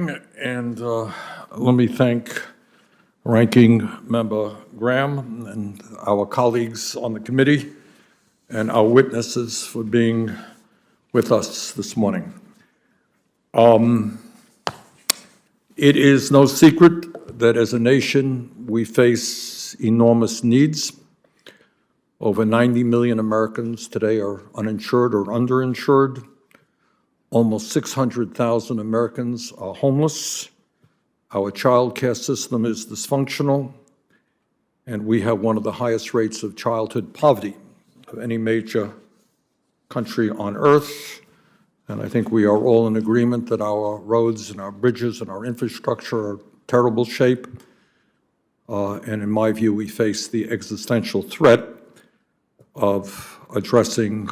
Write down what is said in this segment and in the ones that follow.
And let me thank Ranking Member Graham and our colleagues on the committee and our witnesses for being with us this morning. It is no secret that as a nation, we face enormous needs. Over 90 million Americans today are uninsured or underinsured. Almost 600,000 Americans are homeless. Our child care system is dysfunctional, and we have one of the highest rates of childhood poverty of any major country on earth. And I think we are all in agreement that our roads and our bridges and our infrastructure are in terrible shape. And in my view, we face the existential threat of addressing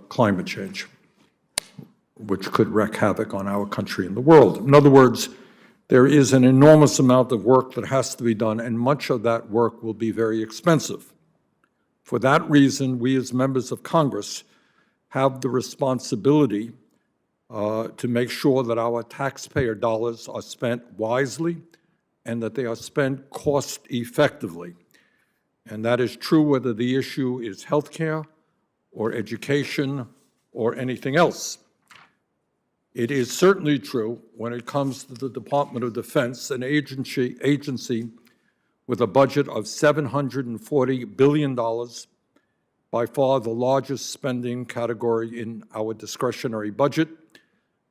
climate change, which could wreak havoc on our country and the world. In other words, there is an enormous amount of work that has to be done, and much of that work will be very expensive. For that reason, we as members of Congress have the responsibility to make sure that our taxpayer dollars are spent wisely and that they are spent cost-effectively. And that is true whether the issue is healthcare or education or anything else. It is certainly true when it comes to the Department of Defense, an agency with a budget of $740 billion, by far the largest spending category in our discretionary budget,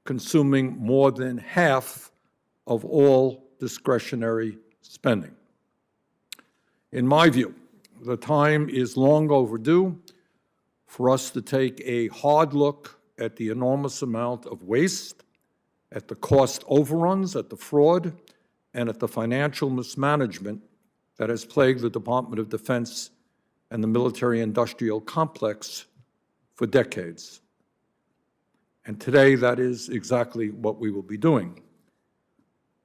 consuming more than half of all discretionary spending. In my view, the time is long overdue for us to take a hard look at the enormous amount of waste, at the cost overruns, at the fraud, and at the financial mismanagement that has plagued the Department of Defense and the military-industrial complex for decades. And today, that is exactly what we will be doing.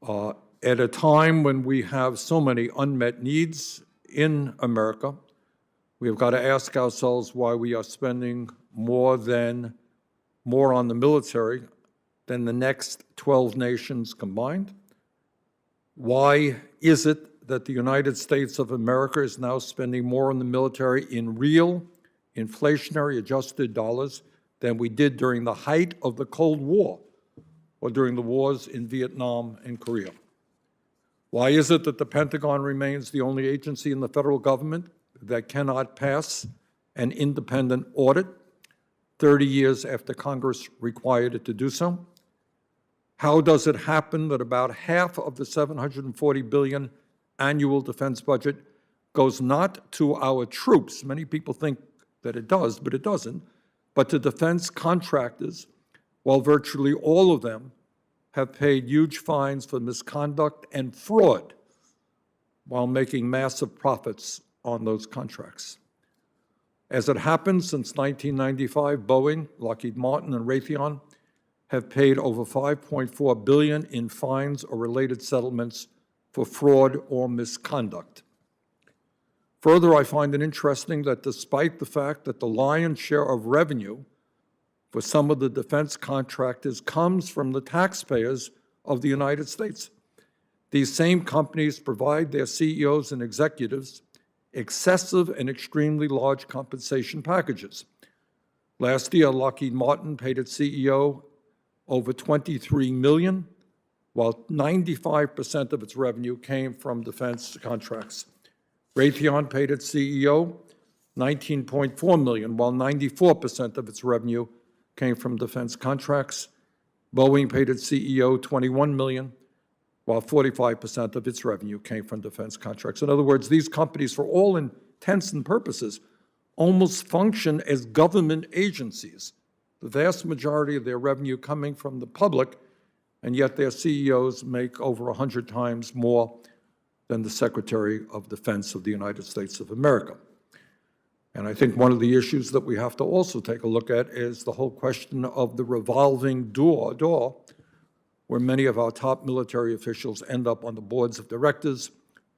At a time when we have so many unmet needs in America, we have got to ask ourselves why we are spending more on the military than the next 12 nations combined. Why is it that the United States of America is now spending more on the military in real, inflationary-adjusted dollars than we did during the height of the Cold War or during the wars in Vietnam and Korea? Why is it that the Pentagon remains the only agency in the federal government that cannot pass an independent audit 30 years after Congress required it to do so? How does it happen that about half of the $740 billion annual defense budget goes not to our troops? Many people think that it does, but it doesn't, but to defense contractors, while virtually all of them have paid huge fines for misconduct and fraud while making massive profits on those contracts. As it happened, since 1995, Boeing, Lockheed Martin, and Raytheon have paid over $5.4 billion in fines or related settlements for fraud or misconduct. Further, I find it interesting that despite the fact that the lion's share of revenue for some of the defense contractors comes from the taxpayers of the United States, these same companies provide their CEOs and executives excessive and extremely large compensation packages. Last year, Lockheed Martin paid its CEO over $23 million, while 95% of its revenue came from defense contracts. Raytheon paid its CEO $19.4 million, while 94% of its revenue came from defense contracts. Boeing paid its CEO $21 million, while 45% of its revenue came from defense contracts. In other words, these companies, for all intents and purposes, almost function as government agencies, the vast majority of their revenue coming from the public, and yet their CEOs make over 100 times more than the Secretary of Defense of the United States of America. And I think one of the issues that we have to also take a look at is the whole question of the revolving door, where many of our top military officials end up on the boards of directors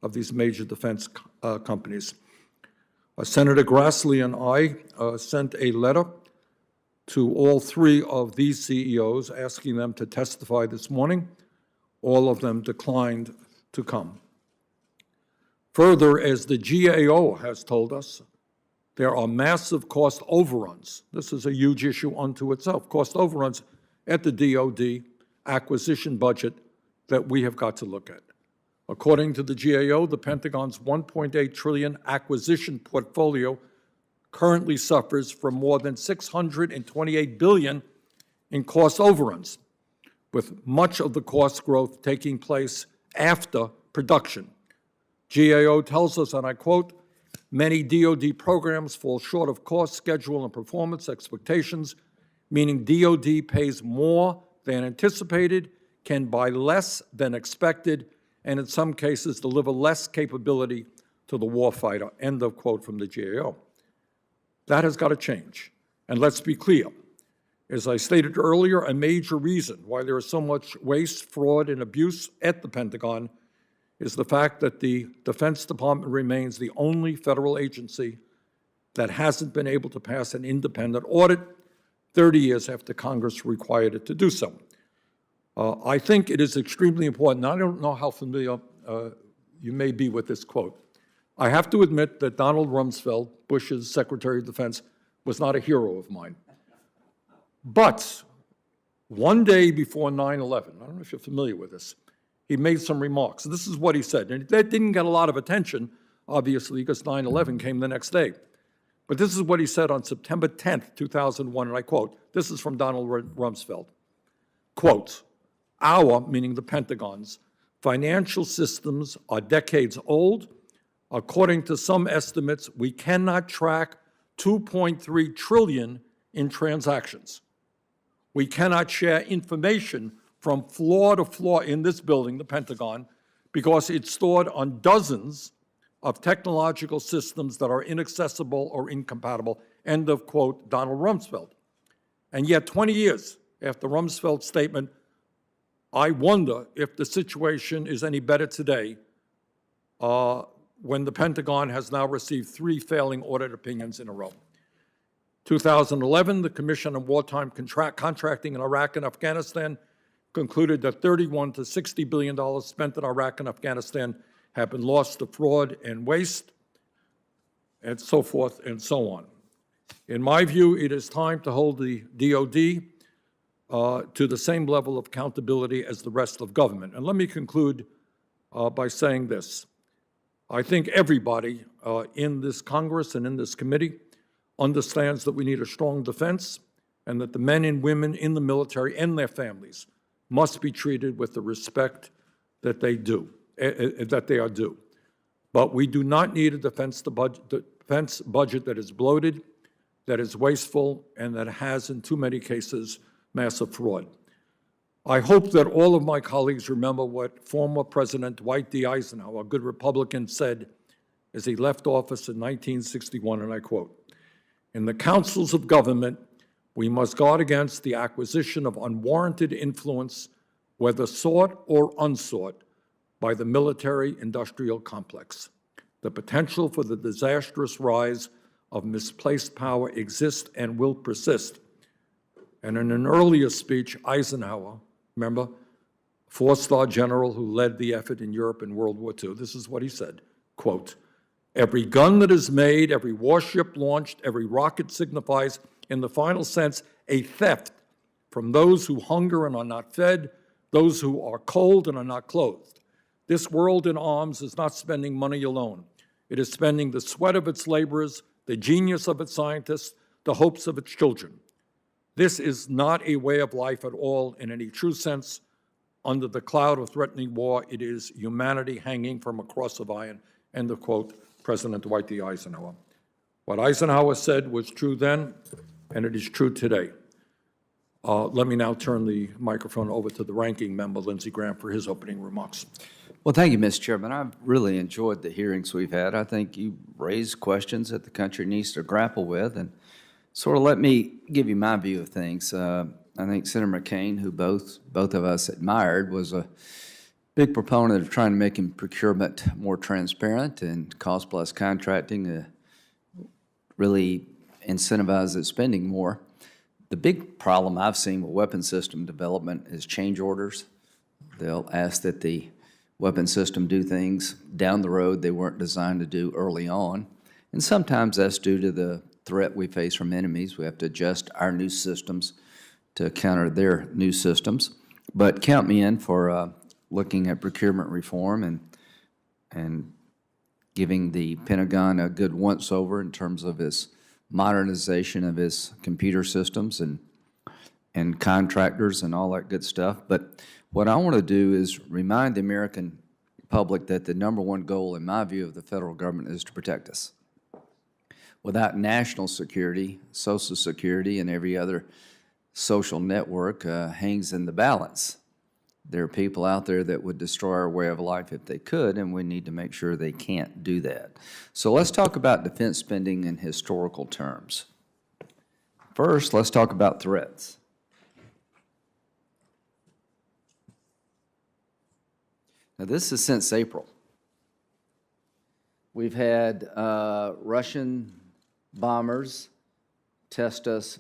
of these major defense companies. Senator Grassley and I sent a letter to all three of these CEOs asking them to testify this morning all of them declined to come. Further, as the GAO has told us, there are massive cost overruns. This is a huge issue unto itself. Cost overruns at the DoD acquisition budget that we have got to look at. According to the GAO, the Pentagon's $1.8 trillion acquisition portfolio currently suffers from more than $628 billion in cost overruns, with much of the cost growth taking place after production. GAO tells us, and I quote, "Many DoD programs fall short of cost, schedule, and performance expectations, meaning DoD pays more than anticipated, can buy less than expected, and in some cases deliver less capability to the warfighter," end of quote from the GAO. That has got to change. And let's be clear. As I stated earlier, a major reason why there is so much waste, fraud, and abuse at the Pentagon is the fact that the Defense Department remains the only federal agency that hasn't been able to pass an independent audit 30 years after Congress required it to do so. I think it is extremely important. I don't know how familiar you may be with this quote. I have to admit that Donald Rumsfeld, Bush's Secretary of Defense, was not a hero of mine. But one day before 9/11, I don't know if you're familiar with this, he made some remarks. This is what he said. And that didn't get a lot of attention, obviously, because 9/11 came the next day. But this is what he said on September 10th, 2001, and I quote, this is from Donald Rumsfeld, quote, "Our," meaning the Pentagon's, "financial systems are decades old. According to some estimates, we cannot track 2.3 trillion in transactions. We cannot share information from floor to floor in this building, the Pentagon, because it's stored on dozens of technological systems that are inaccessible or incompatible," end of quote, Donald Rumsfeld. And yet 20 years after Rumsfeld's statement, I wonder if the situation is any better today when the Pentagon has now received 3 failing audit opinions in a row. 2011, the Commission on Wartime Contracting in Iraq and Afghanistan concluded that $31 to $60 billion spent in Iraq and Afghanistan have been lost to fraud and waste, and so forth and so on. In my view, it is time to hold the DoD to the same level of accountability as the rest of government. And let me conclude by saying this. I think everybody in this Congress and in this committee understands that we need a strong defense and that the men and women in the military and their families must be treated with the respect that they are due. But we do not need a defense budget that is bloated, that is wasteful, and that has, in too many cases, massive fraud. I hope that all of my colleagues remember what former President Dwight D. Eisenhower, a good Republican, said as he left office in 1961, and I quote, "In the councils of government, we must guard against the acquisition of unwarranted influence, whether sought or unsought, by the military-industrial complex. The potential for the disastrous rise of misplaced power exists and will persist." And in an earlier speech, Eisenhower, remember, 4-star general who led the effort in Europe in World War II, this is what he said, quote, "Every gun that is made, every warship launched, every rocket signifies, in the final sense, a theft from those who hunger and are not fed, those who are cold and are not clothed. This world in arms is not spending money alone. It is spending the sweat of its laborers, the genius of its scientists, the hopes of its children. This is not a way of life at all in any true sense. Under the cloud of threatening war, it is humanity hanging from a cross of iron," end of quote, President Dwight D. Eisenhower. What Eisenhower said was true then, and it is true today. Let me now turn the microphone over to the ranking member, Lindsey Graham, for his opening remarks. Well, thank you, Mr. Chairman. I've really enjoyed the hearings we've had. I think you raised questions that the country needs to grapple with, and sort of let me give you my view of things. I think Senator McCain, who both of us admired, was a big proponent of trying to make procurement more transparent and cost-plus contracting really incentivizes spending more. The big problem I've seen with weapon system development is change orders. They'll ask that the weapon system do things down the road they weren't designed to do early on. And sometimes that's due to the threat we face from enemies. We have to adjust our new systems to counter their new systems. But count me in for looking at procurement reform and giving the Pentagon a good once-over in terms of its modernization of its computer systems and contractors and all that good stuff. But what I want to do is remind the American public that the number one goal, in my view, of the federal government is to protect us. Without national security, Social Security, and every other social network hangs in the balance. There are people out there that would destroy our way of life if they could, and we need to make sure they can't do that. So let's talk about defense spending in historical terms. First, let's talk about threats. Now, this is since April. We've had Russian bombers test us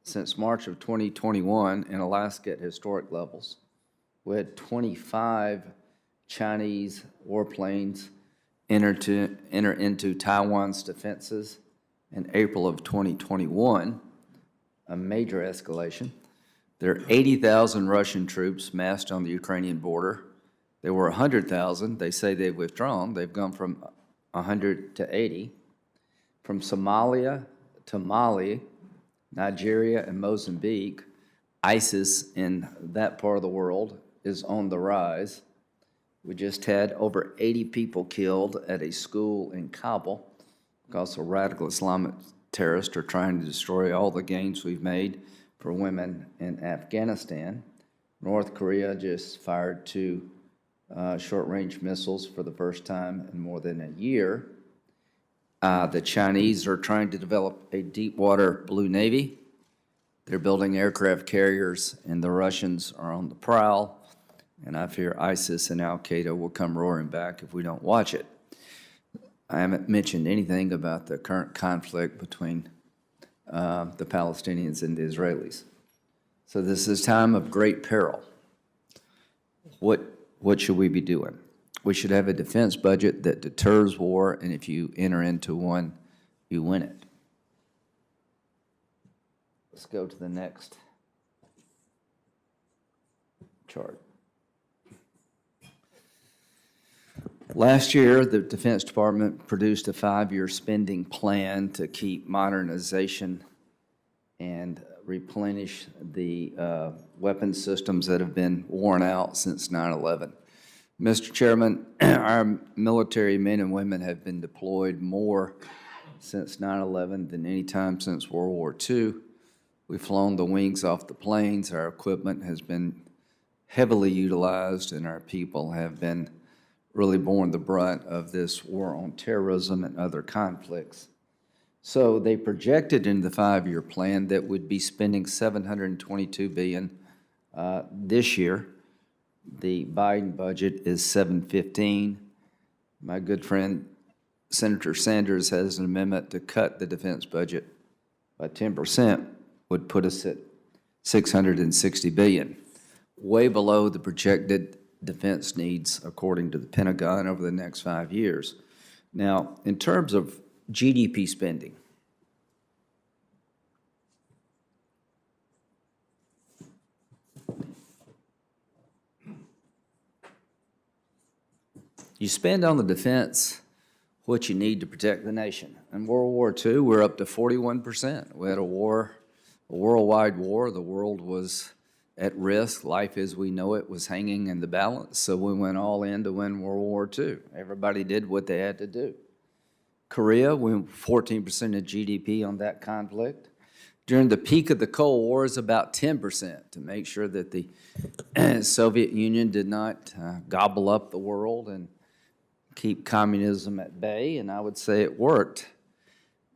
since March of 2021 in Alaska at historic levels. We had 25 Chinese warplanes enter into Taiwan's defenses in April of 2021, a major escalation. There are 80,000 Russian troops massed on the Ukrainian border. There were 100,000. They say they've withdrawn. They've gone from 100 to 80. From Somalia to Mali, Nigeria, and Mozambique, ISIS in that part of the world is on the rise. We just had over 80 people killed at a school in Kabul because the radical Islamic terrorists are trying to destroy all the gains we've made for women in Afghanistan. North Korea just fired 2 short-range missiles for the first time in more than a year. The Chinese are trying to develop a deep-water blue navy. They're building aircraft carriers, and the Russians are on the prowl. And I fear ISIS and Al-Qaeda will come roaring back if we don't watch it. I haven't mentioned anything about the current conflict between the Palestinians and the Israelis. So this is a time of great peril. What should we be doing? We should have a defense budget that deters war, and if you enter into one, you win it. Let's go to the next chart. Last year, the Defense Department produced a 5-year spending plan to keep modernization and replenish the weapon systems that have been worn out since 9/11. Mr. Chairman, our military men and women have been deployed more since 9/11 than any time since World War II. We've flown the wings off the planes. Our equipment has been heavily utilized, and our people have been really borne the brunt of this war on terrorism and other conflicts. So they projected in the 5-year plan that we'd be spending $722 billion this year. The Biden budget is $715. My good friend Senator Sanders has an amendment to cut the defense budget by 10%, would put us at $660 billion, way below the projected defense needs according to the Pentagon over the next 5 years. Now, in terms of GDP spending, you spend on the defense what you need to protect the nation. In World War II, we're up to 41%. We had a worldwide war. The world was at risk. Life as we know it was hanging in the balance, so we went all in to win World War II. Everybody did what they had to do. Korea, we went 14% of GDP on that conflict. During the peak of the Cold War, it was about 10% to make sure that the Soviet Union did not gobble up the world and keep communism at bay, and I would say it worked.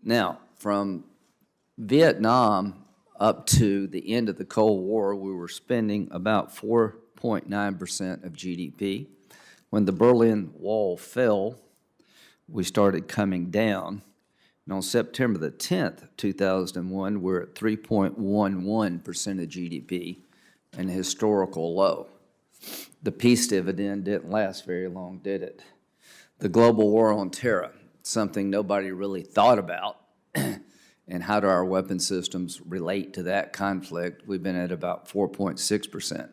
Now, from Vietnam up to the end of the Cold War, we were spending about 4.9% of GDP. When the Berlin Wall fell, we started coming down. And on September the 10th, 2001, we're at 3.11% of GDP, an historical low. The peace dividend didn't last very long, did it? The global war on terror, something nobody really thought about. And how do our weapon systems relate to that conflict? We've been at about 4.6%.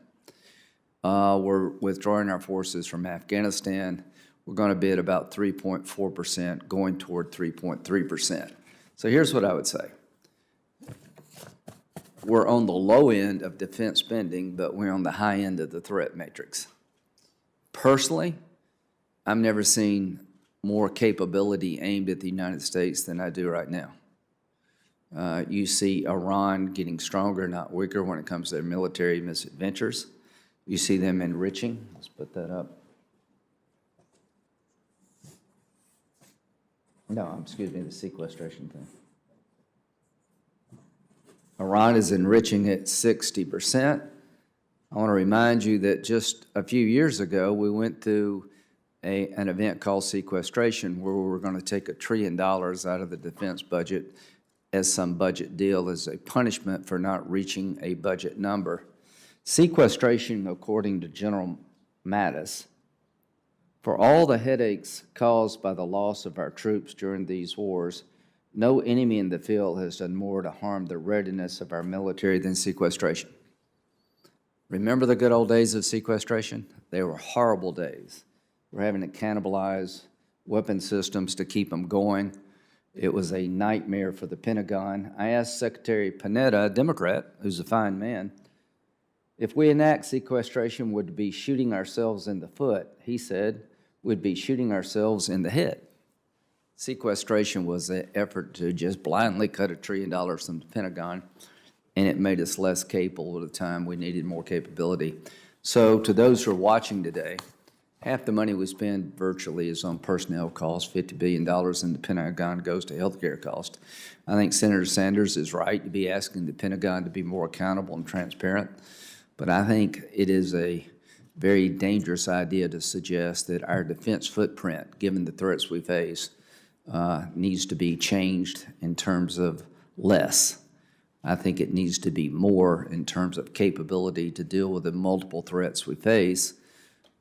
We're withdrawing our forces from Afghanistan. We're going to be at about 3.4%, going toward 3.3%. So here's what I would say. We're on the low end of defense spending, but we're on the high end of the threat matrix. Personally, I've never seen more capability aimed at the United States than I do right now. You see Iran getting stronger, not weaker, when it comes to their military misadventures. You see them enriching. Let's put that up. No, excuse me, the sequestration thing. Iran is enriching at 60%. I want to remind you that just a few years ago, we went through an event called sequestration, where we were going to take $1 trillion out of the defense budget as some budget deal as a punishment for not reaching a budget number. Sequestration, according to General Mattis, for all the headaches caused by the loss of our troops during these wars, no enemy in the field has done more to harm the readiness of our military than sequestration. Remember the good old days of sequestration? They were horrible days. We're having to cannibalize weapon systems to keep them going. It was a nightmare for the Pentagon. I asked Secretary Panetta, a Democrat, who's a fine man, if we enact sequestration, would be shooting ourselves in the foot. He said, we'd be shooting ourselves in the head. Sequestration was an effort to just blindly cut $1 trillion from the Pentagon, and it made us less capable at a time we needed more capability. So to those who are watching today, half the money we spend virtually is on personnel costs. $50 billion in the Pentagon goes to healthcare costs. I think Senator Sanders is right to be asking the Pentagon to be more accountable and transparent, but I think it is a very dangerous idea to suggest that our defense footprint, given the threats we face, needs to be changed in terms of less. I think it needs to be more in terms of capability to deal with the multiple threats we face,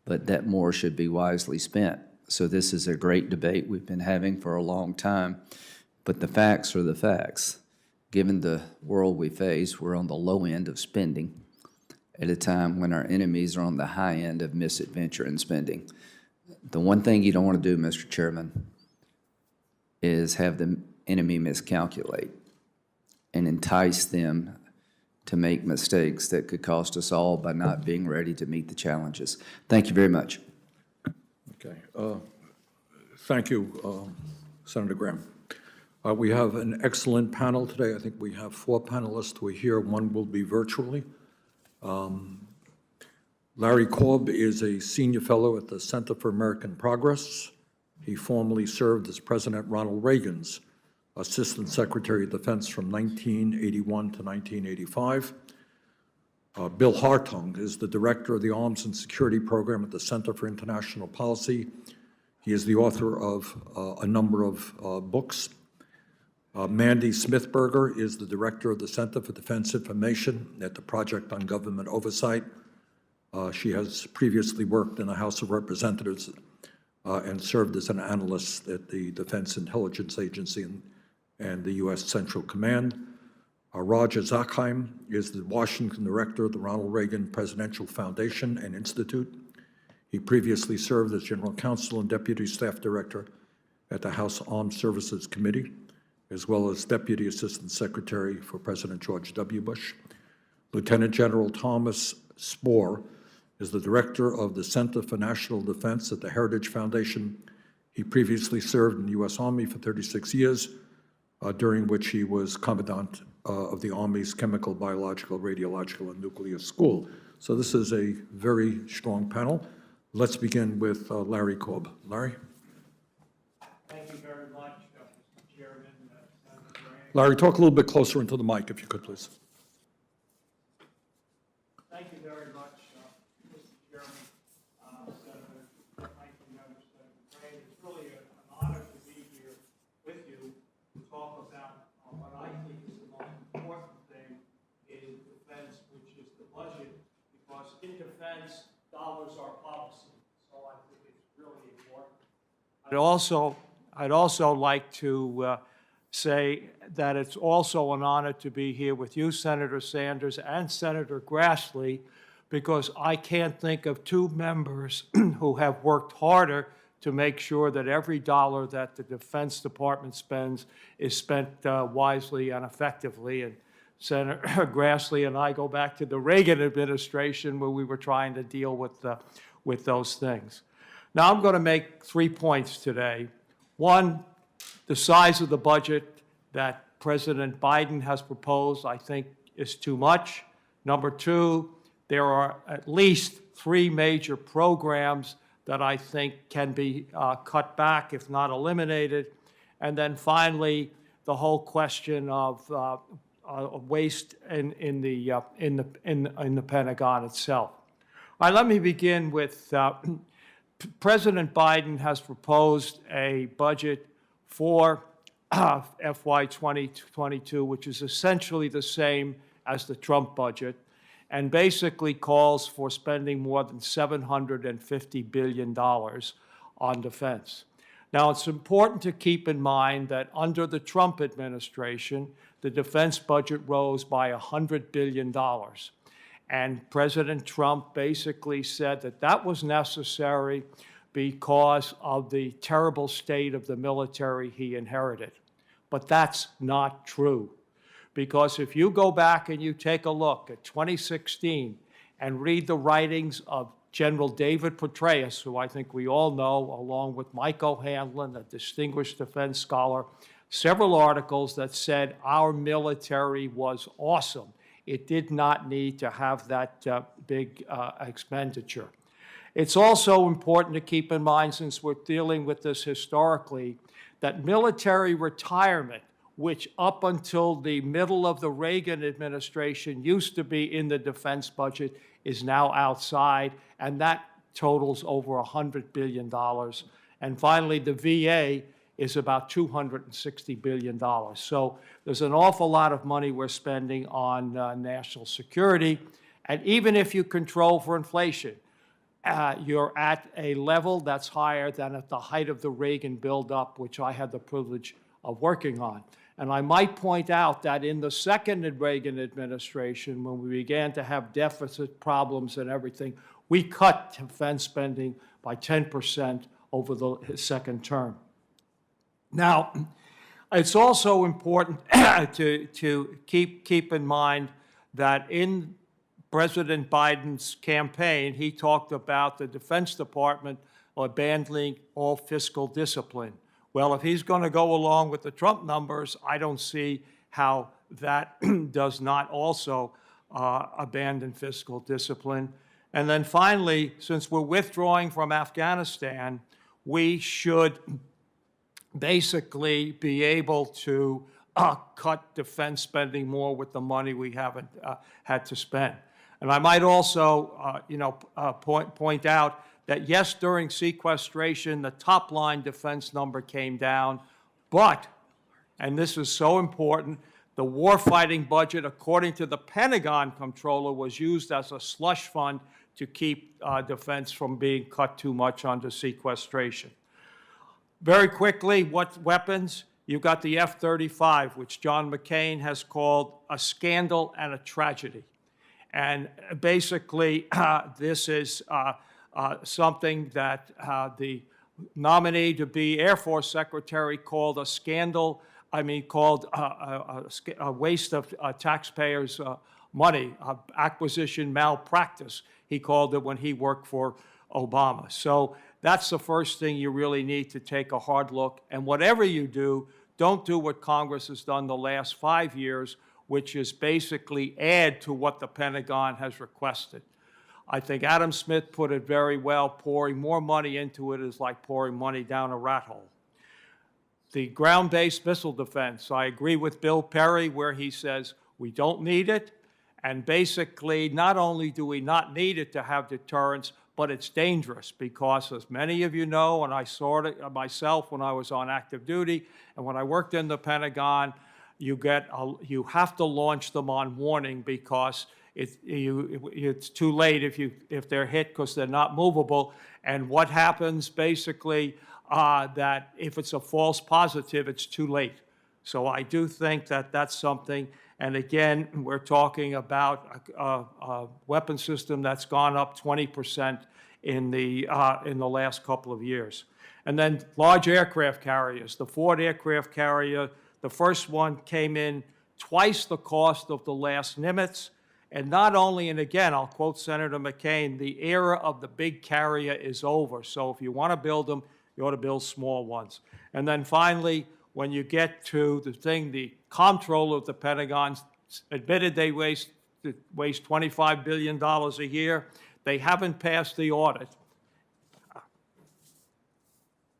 but that more should be wisely spent. So this is a great debate we've been having for a long time, but the facts are the facts. Given the world we face, we're on the low end of spending at a time when our enemies are on the high end of misadventure in spending. The one thing you don't want to do, Mr. Chairman, is have the enemy miscalculate and entice them to make mistakes that could cost us all by not being ready to meet the challenges. Thank you very much. Okay. Thank you, Senator Graham. We have an excellent panel today. I think we have 4 panelists who are here. One will be virtually. Larry Korb is a senior fellow at the Center for American Progress. He formerly served as President Ronald Reagan's Assistant Secretary of Defense from 1981 to 1985. Bill Hartung is the Director of the Arms and Security Program at the Center for International Policy. He is the author of a number of books. Mandy Smithberger is the Director of the Center for Defense Information at the Project on Government Oversight. She has previously worked in the House of Representatives and served as an analyst at the Defense Intelligence Agency and the U.S. Central Command. Roger Zakheim is the Washington Director of the Ronald Reagan Presidential Foundation and Institute. He previously served as General Counsel and Deputy Staff Director at the House Armed Services Committee, as well as Deputy Assistant Secretary for President George W. Bush. Lieutenant General Thomas Spohr is the Director of the Center for National Defense at the Heritage Foundation. He previously served in the U.S. Army for 36 years, during which he was Commandant of the Army's Chemical, Biological, Radiological, and Nuclear School. So this is a very strong panel. Let's begin with Larry Korb. Larry? Thank you very much, Mr. Chairman. Senator Graham. Larry, talk a little bit closer into the mic, if you could, please. Thank you very much, Mr. Chairman, Senator, Ranking Member Senator Graham. It's really an honor to be here with you to talk about what I think is the most important thing in defense, which is the budget, because in defense, dollars are I'd also like to say that it's also an honor to be here with you, Senator Sanders and Senator Grassley, because I can't think of two members who have worked harder to make sure that every dollar that the Defense Department spends is spent wisely and effectively. And Senator Grassley and I go back to the Reagan administration where we were trying to deal with those things. Now I'm going to make 3 points today. One, the size of the budget that President Biden has proposed, I think, is too much. Number two, there are at least 3 major programs that I think can be cut back, if not eliminated. And then finally, the whole question of waste in the Pentagon itself. All right, let me begin with President Biden has proposed a budget for FY 2022, which is essentially the same as the Trump budget, and basically calls for spending more than $750 billion on defense. Now, it's important to keep in mind that under the Trump administration, the defense budget rose by $100 billion. And President Trump basically said that that was necessary because of the terrible state of the military he inherited. But that's not true. Because if you go back and you take a look at 2016 and read the writings of General David Petraeus, who I think we all know, along with Mike O'Hanlon, a distinguished defense scholar, several articles that said our military was awesome. It did not need to have that big expenditure. It's also important to keep in mind, since we're dealing with this historically, that military retirement, which up until the middle of the Reagan administration used to be in the defense budget, is now outside, and that totals over $100 billion. And finally, the VA is about $260 billion. So there's an awful lot of money we're spending on national security. And even if you control for inflation, you're at a level that's higher than at the height of the Reagan buildup, which I had the privilege of working on. And I might point out that in the second Reagan administration, when we began to have deficit problems and everything, we cut defense spending by 10% over the second term. Now, it's also important to keep in mind that in President Biden's campaign, he talked about the Defense Department abandoning all fiscal discipline. Well, if he's going to go along with the Trump numbers, I don't see how that does not also abandon fiscal discipline. And then finally, since we're withdrawing from Afghanistan, we should basically be able to cut defense spending more with the money we haven't had to spend. And I might also, point out that yes, during sequestration, the top line defense number came down, but, and this is so important, the warfighting budget, according to the Pentagon comptroller, was used as a slush fund to keep defense from being cut too much under sequestration. Very quickly, what weapons? You've got the F-35, which John McCain has called a scandal and a tragedy. And basically, this is something that the nominee to be Air Force Secretary called a scandal, called a waste of taxpayers' money, acquisition malpractice, he called it when he worked for Obama. So that's the first thing you really need to take a hard look. And whatever you do, don't do what Congress has done the last 5 years, which is basically add to what the Pentagon has requested. I think Adam Smith put it very well. Pouring more money into it is like pouring money down a rat hole. The ground-based missile defense, I agree with Bill Perry where he says we don't need it. And basically, not only do we not need it to have deterrence, but it's dangerous because, as many of you know, and I saw it myself when I was on active duty, and when I worked in the Pentagon, you have to launch them on warning because it's too late if they're hit because they're not movable. And what happens basically, that if it's a false positive, it's too late. So I do think that that's something, and again, we're talking about a weapon system that's gone up 20% in the last couple of years. And then large aircraft carriers. The Ford aircraft carrier, the first one came in twice the cost of the last Nimitz. And not only, and again, I'll quote Senator McCain, the era of the big carrier is over. So if you want to build them, you ought to build small ones. And then finally, when you get to the thing, the comptroller of the Pentagon admitted they waste $25 billion a year. They haven't passed the audit.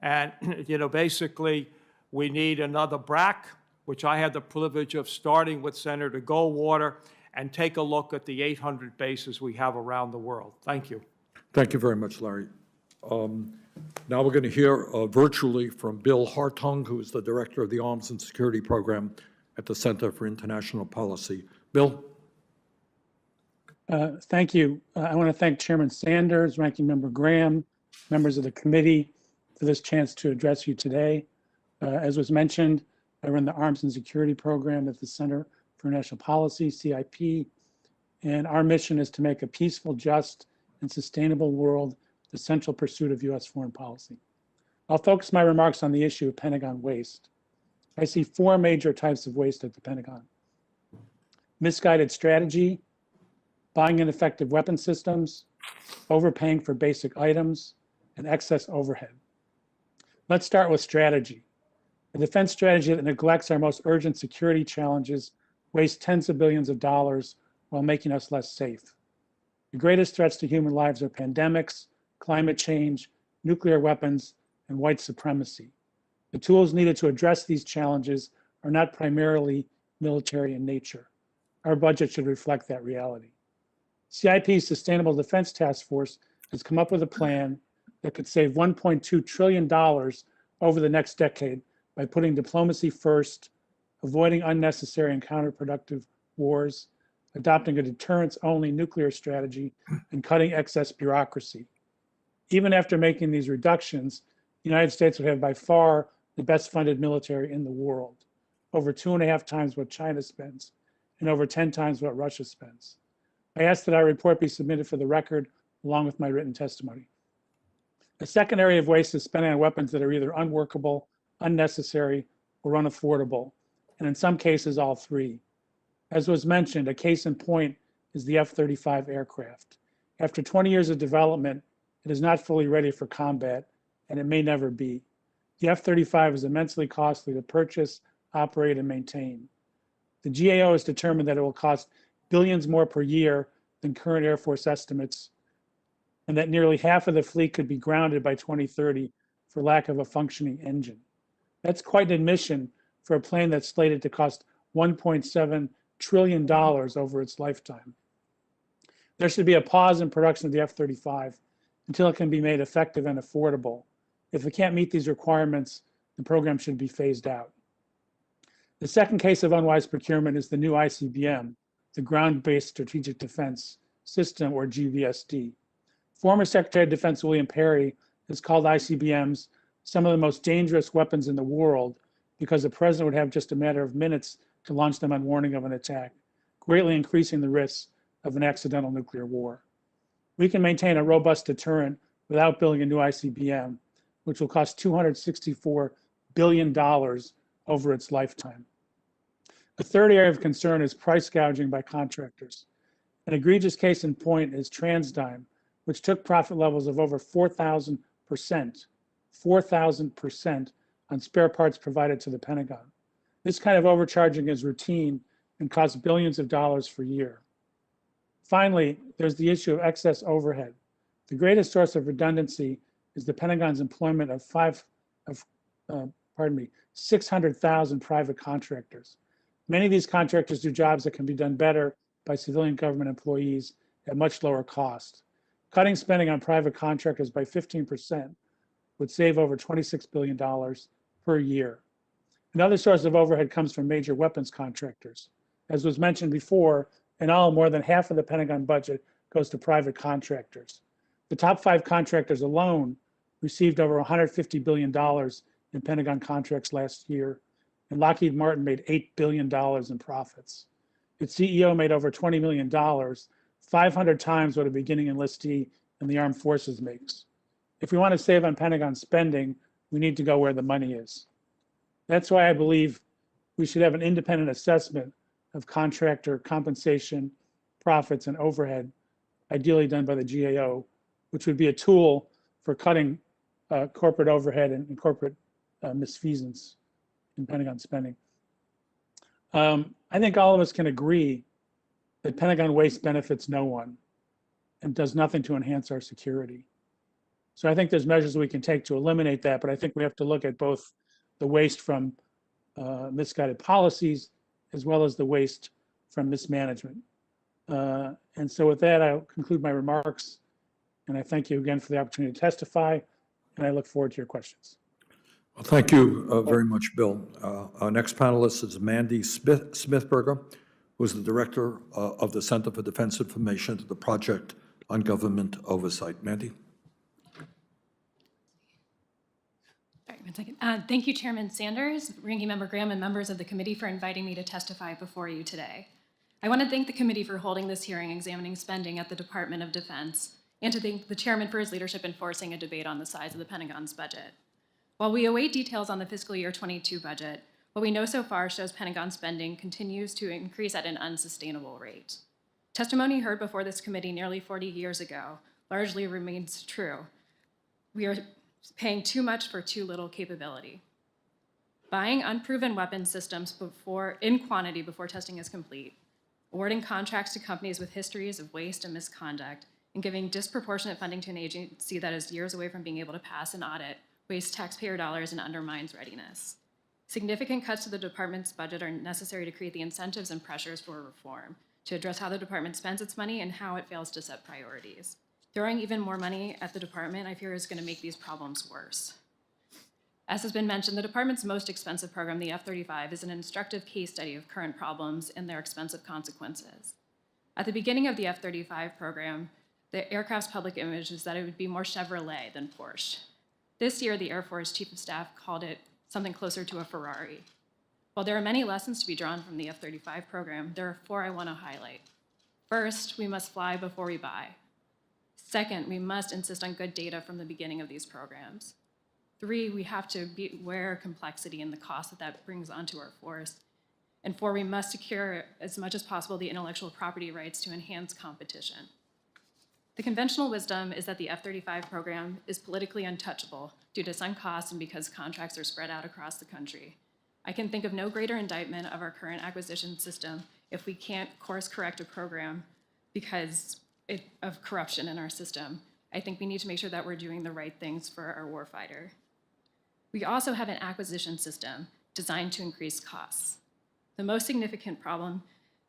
And, basically, we need another BRAC, which I had the privilege of starting with Senator Goldwater, and take a look at the 800 bases we have around the world. Thank you. Thank you very much, Larry. Now we're going to hear virtually from Bill Hartung, who is the Director of the Arms and Security Program at the Center for International Policy. Bill? Thank you. I want to thank Chairman Sanders, Ranking Member Graham, members of the committee for this chance to address you today. As was mentioned, I run the Arms and Security Program at the Center for International Policy, CIP, and our mission is to make a peaceful, just, and sustainable world the central pursuit of U.S. foreign policy. I'll focus my remarks on the issue of Pentagon waste. I see four major types of waste at the Pentagon: misguided strategy, buying ineffective weapon systems, overpaying for basic items, and excess overhead. Let's start with strategy. A defense strategy that neglects our most urgent security challenges wastes tens of billions of dollars while making us less safe. The greatest threats to human lives are pandemics, climate change, nuclear weapons, and white supremacy. The tools needed to address these challenges are not primarily military in nature. Our budget should reflect that reality. CIP's Sustainable Defense Task Force has come up with a plan that could save $1.2 trillion over the next decade by putting diplomacy first, avoiding unnecessary and counterproductive wars, adopting a deterrence-only nuclear strategy, and cutting excess bureaucracy. Even after making these reductions, the United States would have by far the best funded military in the world, over 2.5 times what China spends, and over 10 times what Russia spends. I ask that our report be submitted for the record along with my written testimony. The second area of waste is spending on weapons that are either unworkable, unnecessary, or unaffordable, and in some cases, all three. As was mentioned, a case in point is the F-35 aircraft. After 20 years of development, it is not fully ready for combat, and it may never be. The F-35 is immensely costly to purchase, operate, and maintain. The GAO has determined that it will cost billions more per year than current Air Force estimates, and that nearly half of the fleet could be grounded by 2030 for lack of a functioning engine. That's quite an admission for a plane that's slated to cost $1.7 trillion over its lifetime. There should be a pause in production of the F-35 until it can be made effective and affordable. If it can't meet these requirements, the program should be phased out. The second case of unwise procurement is the new ICBM, the Ground-Based Strategic Defense System, or GBSD. Former Secretary of Defense William Perry has called ICBMs some of the most dangerous weapons in the world because the president would have just a matter of minutes to launch them on warning of an attack, greatly increasing the risks of an accidental nuclear war. We can maintain a robust deterrent without building a new ICBM, which will cost $264 billion over its lifetime. A third area of concern is price gouging by contractors. An egregious case in point is TransDigm, which took profit levels of over 4,000% on spare parts provided to the Pentagon. This kind of overcharging is routine and costs billions of dollars per year. Finally, there's the issue of excess overhead. The greatest source of redundancy is the Pentagon's employment of 600,000 private contractors. Many of these contractors do jobs that can be done better by civilian government employees at much lower cost. Cutting spending on private contractors by 15% would save over $26 billion per year. Another source of overhead comes from major weapons contractors. As was mentioned before, in all, more than half of the Pentagon budget goes to private contractors. The top 5 contractors alone received over $150 billion in Pentagon contracts last year, and Lockheed Martin made $8 billion in profits. Its CEO made over $20 million, 500 times what a beginning enlistee in the armed forces makes. If we want to save on Pentagon spending, we need to go where the money is. That's why I believe we should have an independent assessment of contractor compensation, profits, and overhead, ideally done by the GAO, which would be a tool for cutting corporate overhead and corporate misfeasance in Pentagon spending. I think all of us can agree that Pentagon waste benefits no one and does nothing to enhance our security. So I think there's measures we can take to eliminate that, but I think we have to look at both the waste from misguided policies as well as the waste from mismanagement. And so with that, I'll conclude my remarks. And I thank you again for the opportunity to testify, and I look forward to your questions. Well, thank you very much, Bill. Our next panelist is Mandy Smithberger, who is the Director of the Center for Defense Information at the Project on Government Oversight. Mandy? Sorry, 1 second. Thank you, Chairman Sanders, Ranking Member Graham, and members of the committee for inviting me to testify before you today. I want to thank the committee for holding this hearing examining spending at the Department of Defense, and to thank the chairman for his leadership in forcing a debate on the size of the Pentagon's budget. While we await details on the fiscal year 22 budget, what we know so far shows Pentagon spending continues to increase at an unsustainable rate. Testimony heard before this committee nearly 40 years ago largely remains true. We are paying too much for too little capability. Buying unproven weapon systems in quantity before testing is complete, awarding contracts to companies with histories of waste and misconduct, and giving disproportionate funding to an agency that is years away from being able to pass an audit wastes taxpayer dollars and undermines readiness. Significant cuts to the department's budget are necessary to create the incentives and pressures for reform, to address how the department spends its money and how it fails to set priorities. Throwing even more money at the department, I fear, is going to make these problems worse. As has been mentioned, the department's most expensive program, the F-35, is an instructive case study of current problems and their expensive consequences. At the beginning of the F-35 program, the aircraft's public image is that it would be more Chevrolet than Porsche. This year, the Air Force Chief of Staff called it something closer to a Ferrari. While there are many lessons to be drawn from the F-35 program, there are 4 I want to highlight. First, we must fly before we buy. Second, we must insist on good data from the beginning of these programs. 3, we have to be aware of complexity and the cost that brings onto our force. And 4, we must secure as much as possible the intellectual property rights to enhance competition. The conventional wisdom is that the F-35 program is politically untouchable due to sunk costs and because contracts are spread out across the country. I can think of no greater indictment of our current acquisition system if we can't course correct a program because of corruption in our system. I think we need to make sure that we're doing the right things for our warfighter. We also have an acquisition system designed to increase costs. The most significant problem,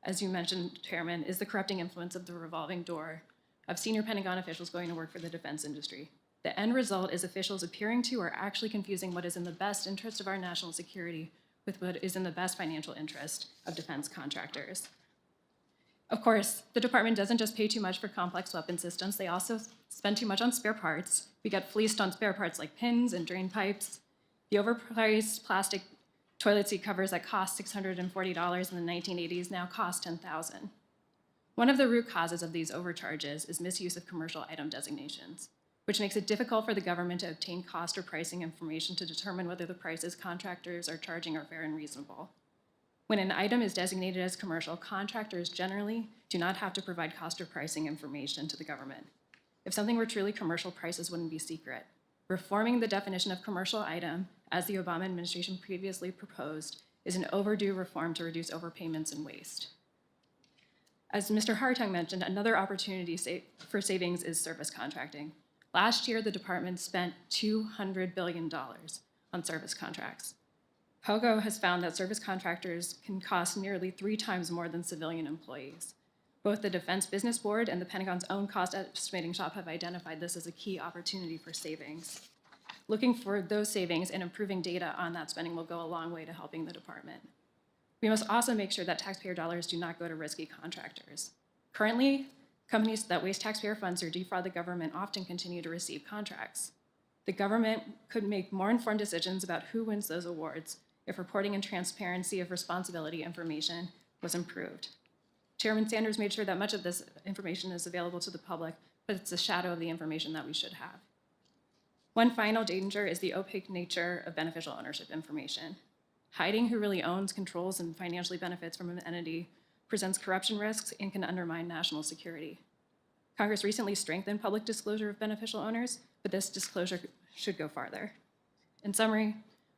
as you mentioned, Chairman, is the corrupting influence of the revolving door of senior Pentagon officials going to work for the defense industry. The end result is officials appearing to or actually confusing what is in the best interest of our national security with what is in the best financial interest of defense contractors. Of course, the department doesn't just pay too much for complex weapon systems, they also spend too much on spare parts. We get fleeced on spare parts like pins and drain pipes. The overpriced plastic toilet seat covers that cost $640 in the 1980s now cost $10,000. One of the root causes of these overcharges is misuse of commercial item designations, which makes it difficult for the government to obtain cost or pricing information to determine whether the prices contractors are charging are fair and reasonable. When an item is designated as commercial, contractors generally do not have to provide cost or pricing information to the government. If something were truly commercial, prices wouldn't be secret. Reforming the definition of commercial item, as the Obama administration previously proposed, is an overdue reform to reduce overpayments and waste. As Mr. Hartung mentioned, another opportunity for savings is service contracting. Last year, the department spent $200 billion on service contracts. POGO has found that service contractors can cost nearly 3 times more than civilian employees. Both the Defense Business Board and the Pentagon's own cost estimating shop have identified this as a key opportunity for savings. Looking for those savings and improving data on that spending will go a long way to helping the department. We must also make sure that taxpayer dollars do not go to risky contractors. Currently, companies that waste taxpayer funds or defraud the government often continue to receive contracts. The government could make more informed decisions about who wins those awards if reporting and transparency of responsibility information was improved. Chairman Sanders made sure that much of this information is available to the public, but it's a shadow of the information that we should have. One final danger is the opaque nature of beneficial ownership information. Hiding who really owns, controls, and financially benefits from an entity presents corruption risks and can undermine national security. Congress recently strengthened public disclosure of beneficial owners, but this disclosure should go farther. In summary,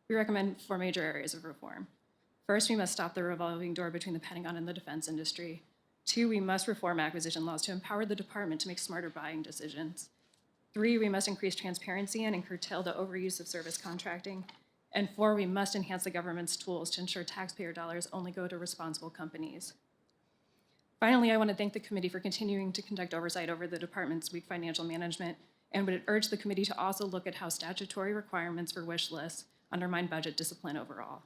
we recommend 4 major areas of reform. First, we must stop the revolving door between the Pentagon and the defense industry. 2, we must reform acquisition laws to empower the department to make smarter buying decisions. 3, we must increase transparency and curtail the overuse of service contracting. And 4, we must enhance the government's tools to ensure taxpayer dollars only go to responsible companies. Finally, I want to thank the committee for continuing to conduct oversight over the department's weak financial management, and would urge the committee to also look at how statutory requirements for wish lists undermine budget discipline overall.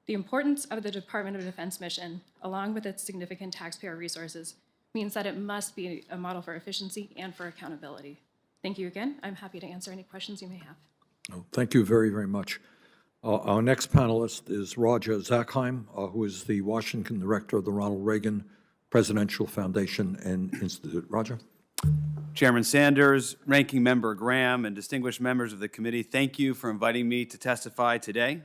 The importance of the Department of Defense mission, along with its significant taxpayer resources, means that it must be a model for efficiency and for accountability. Thank you again. I'm happy to answer any questions you may have. Oh, thank you very, very much. Our next panelist is Roger Zackheim, who is the Washington Director of the Ronald Reagan Presidential Foundation and Institute. Roger? Chairman Sanders, Ranking Member Graham, and distinguished members of the committee, thank you for inviting me to testify today.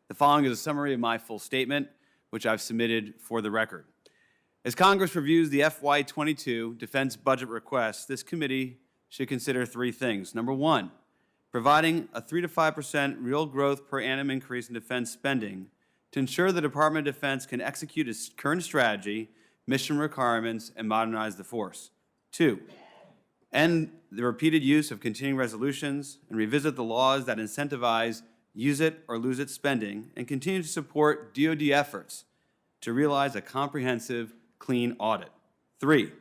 The following is a summary of my full statement, which I've submitted for the record. As Congress reviews the FY22 defense budget request, this committee should consider 3 things. Number 1, providing a 3 to 5% real growth per annum increase in defense spending to ensure the Department of Defense can execute its current strategy, mission requirements, and modernize the force. 2, end the repeated use of continuing resolutions and revisit the laws that incentivize use it or lose it spending, and continue to support DoD efforts to realize a comprehensive, clean audit. 3,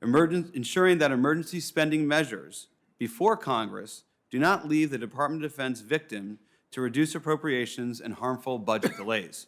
ensuring that emergency spending measures before Congress do not leave the Department of Defense victim to reduced appropriations and harmful budget delays.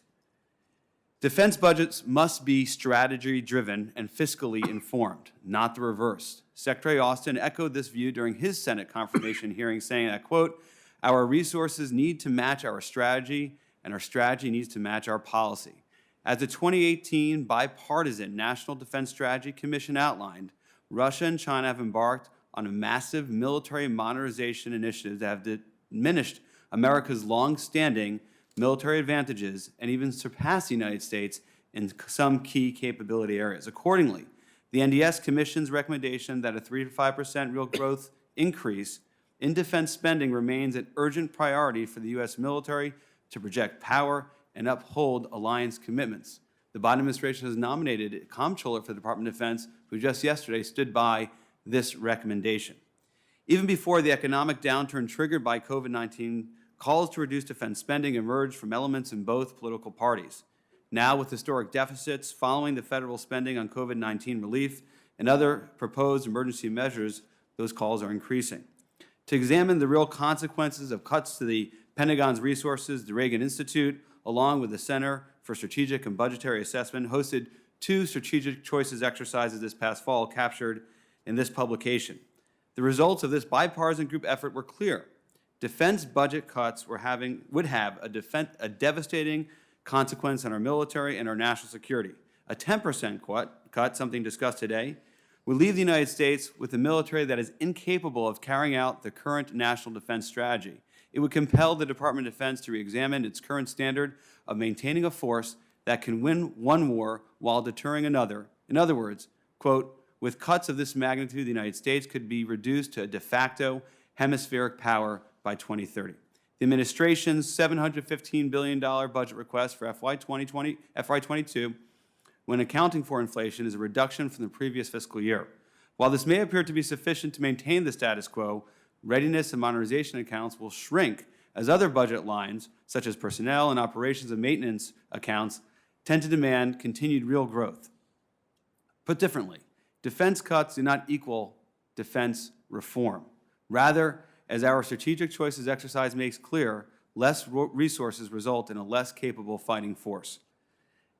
Defense budgets must be strategy-driven and fiscally informed, not the reverse. Secretary Austin echoed this view during his Senate confirmation hearing, saying that, quote, "Our resources need to match our strategy, and our strategy needs to match our policy." As the 2018 bipartisan National Defense Strategy Commission outlined, Russia and China have embarked on a massive military modernization initiative that have diminished America's long-standing military advantages and even surpassed the United States in some key capability areas. Accordingly, the NDS Commission's recommendation that a 3 to 5% real growth increase in defense spending remains an urgent priority for the U.S. military to project power and uphold alliance commitments. The Biden administration has nominated a comptroller for the Department of Defense who just yesterday stood by this recommendation. Even before the economic downturn triggered by COVID-19, calls to reduce defense spending emerged from elements in both political parties. Now, with historic deficits following the federal spending on COVID-19 relief and other proposed emergency measures, those calls are increasing. To examine the real consequences of cuts to the Pentagon's resources, the Reagan Institute, along with the Center for Strategic and Budgetary Assessment, hosted 2 strategic choices exercises this past fall captured in this publication. The results of this bipartisan group effort were clear. Defense budget cuts would have a devastating consequence on our military and our national security. A 10% cut, something discussed today, would leave the United States with a military that is incapable of carrying out the current national defense strategy. It would compel the Department of Defense to re-examine its current standard of maintaining a force that can win one war while deterring another. In other words, quote, with cuts of this magnitude, the United States could be reduced to a de facto hemispheric power by 2030. The administration's $715 billion budget request for FY22, when accounting for inflation, is a reduction from the previous fiscal year. While this may appear to be sufficient to maintain the status quo, readiness and modernization accounts will shrink as other budget lines, such as personnel and operations and maintenance accounts, tend to demand continued real growth. Put differently, defense cuts do not equal defense reform. Rather, as our strategic choices exercise makes clear, less resources result in a less capable fighting force.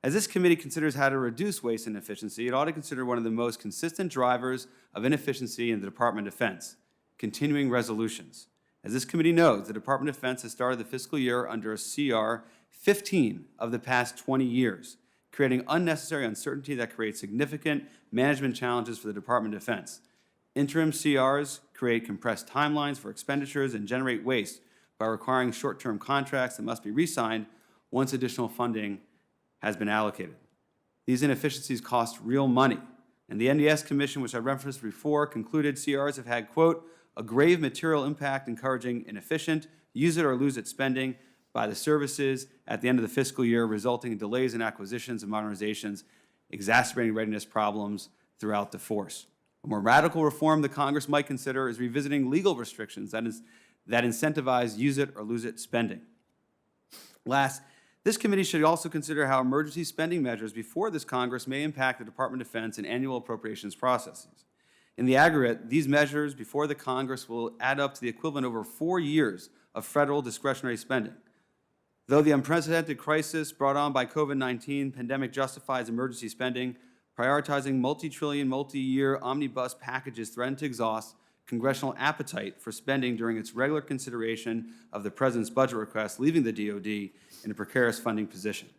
As this committee considers how to reduce waste and inefficiency, it ought to consider one of the most consistent drivers of inefficiency in the Department of Defense: continuing resolutions. As this committee knows, the Department of Defense has started the fiscal year under a CR 15 of the past 20 years, creating unnecessary uncertainty that creates significant management challenges for the Department of Defense. Interim CRs create compressed timelines for expenditures and generate waste by requiring short-term contracts that must be re-signed once additional funding has been allocated. These inefficiencies cost real money, and the NDS Commission, which I referenced before, concluded CRs have had, quote, a grave material impact encouraging inefficient, use it or lose it spending by the services at the end of the fiscal year, resulting in delays in acquisitions and modernizations, exacerbating readiness problems throughout the force. A more radical reform the Congress might consider is revisiting legal restrictions that incentivize use it or lose it spending. Last, this committee should also consider how emergency spending measures before this Congress may impact the Department of Defense and annual appropriations processes. In the aggregate, these measures before the Congress will add up to the equivalent over 4 years of federal discretionary spending. Though the unprecedented crisis brought on by COVID-19 pandemic justifies emergency spending, prioritizing multi-trillion, multi-year omnibus packages threaten to exhaust congressional appetite for spending during its regular consideration of the President's budget request, leaving the DoD in a precarious funding position.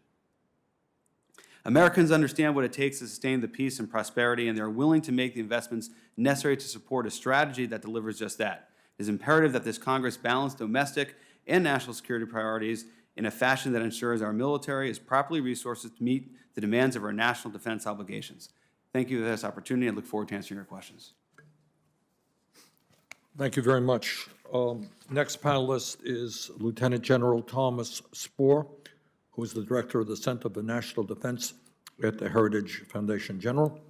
Americans understand what it takes to sustain the peace and prosperity, and they are willing to make the investments necessary to support a strategy that delivers just that. It is imperative that this Congress balance domestic and national security priorities in a fashion that ensures our military is properly resourced to meet the demands of our national defense obligations. Thank you for this opportunity. I look forward to answering your questions. Thank you very much. Next panelist is Lieutenant General Thomas Spohr, who is the Director of the Center for National Defense at the Heritage Foundation. General.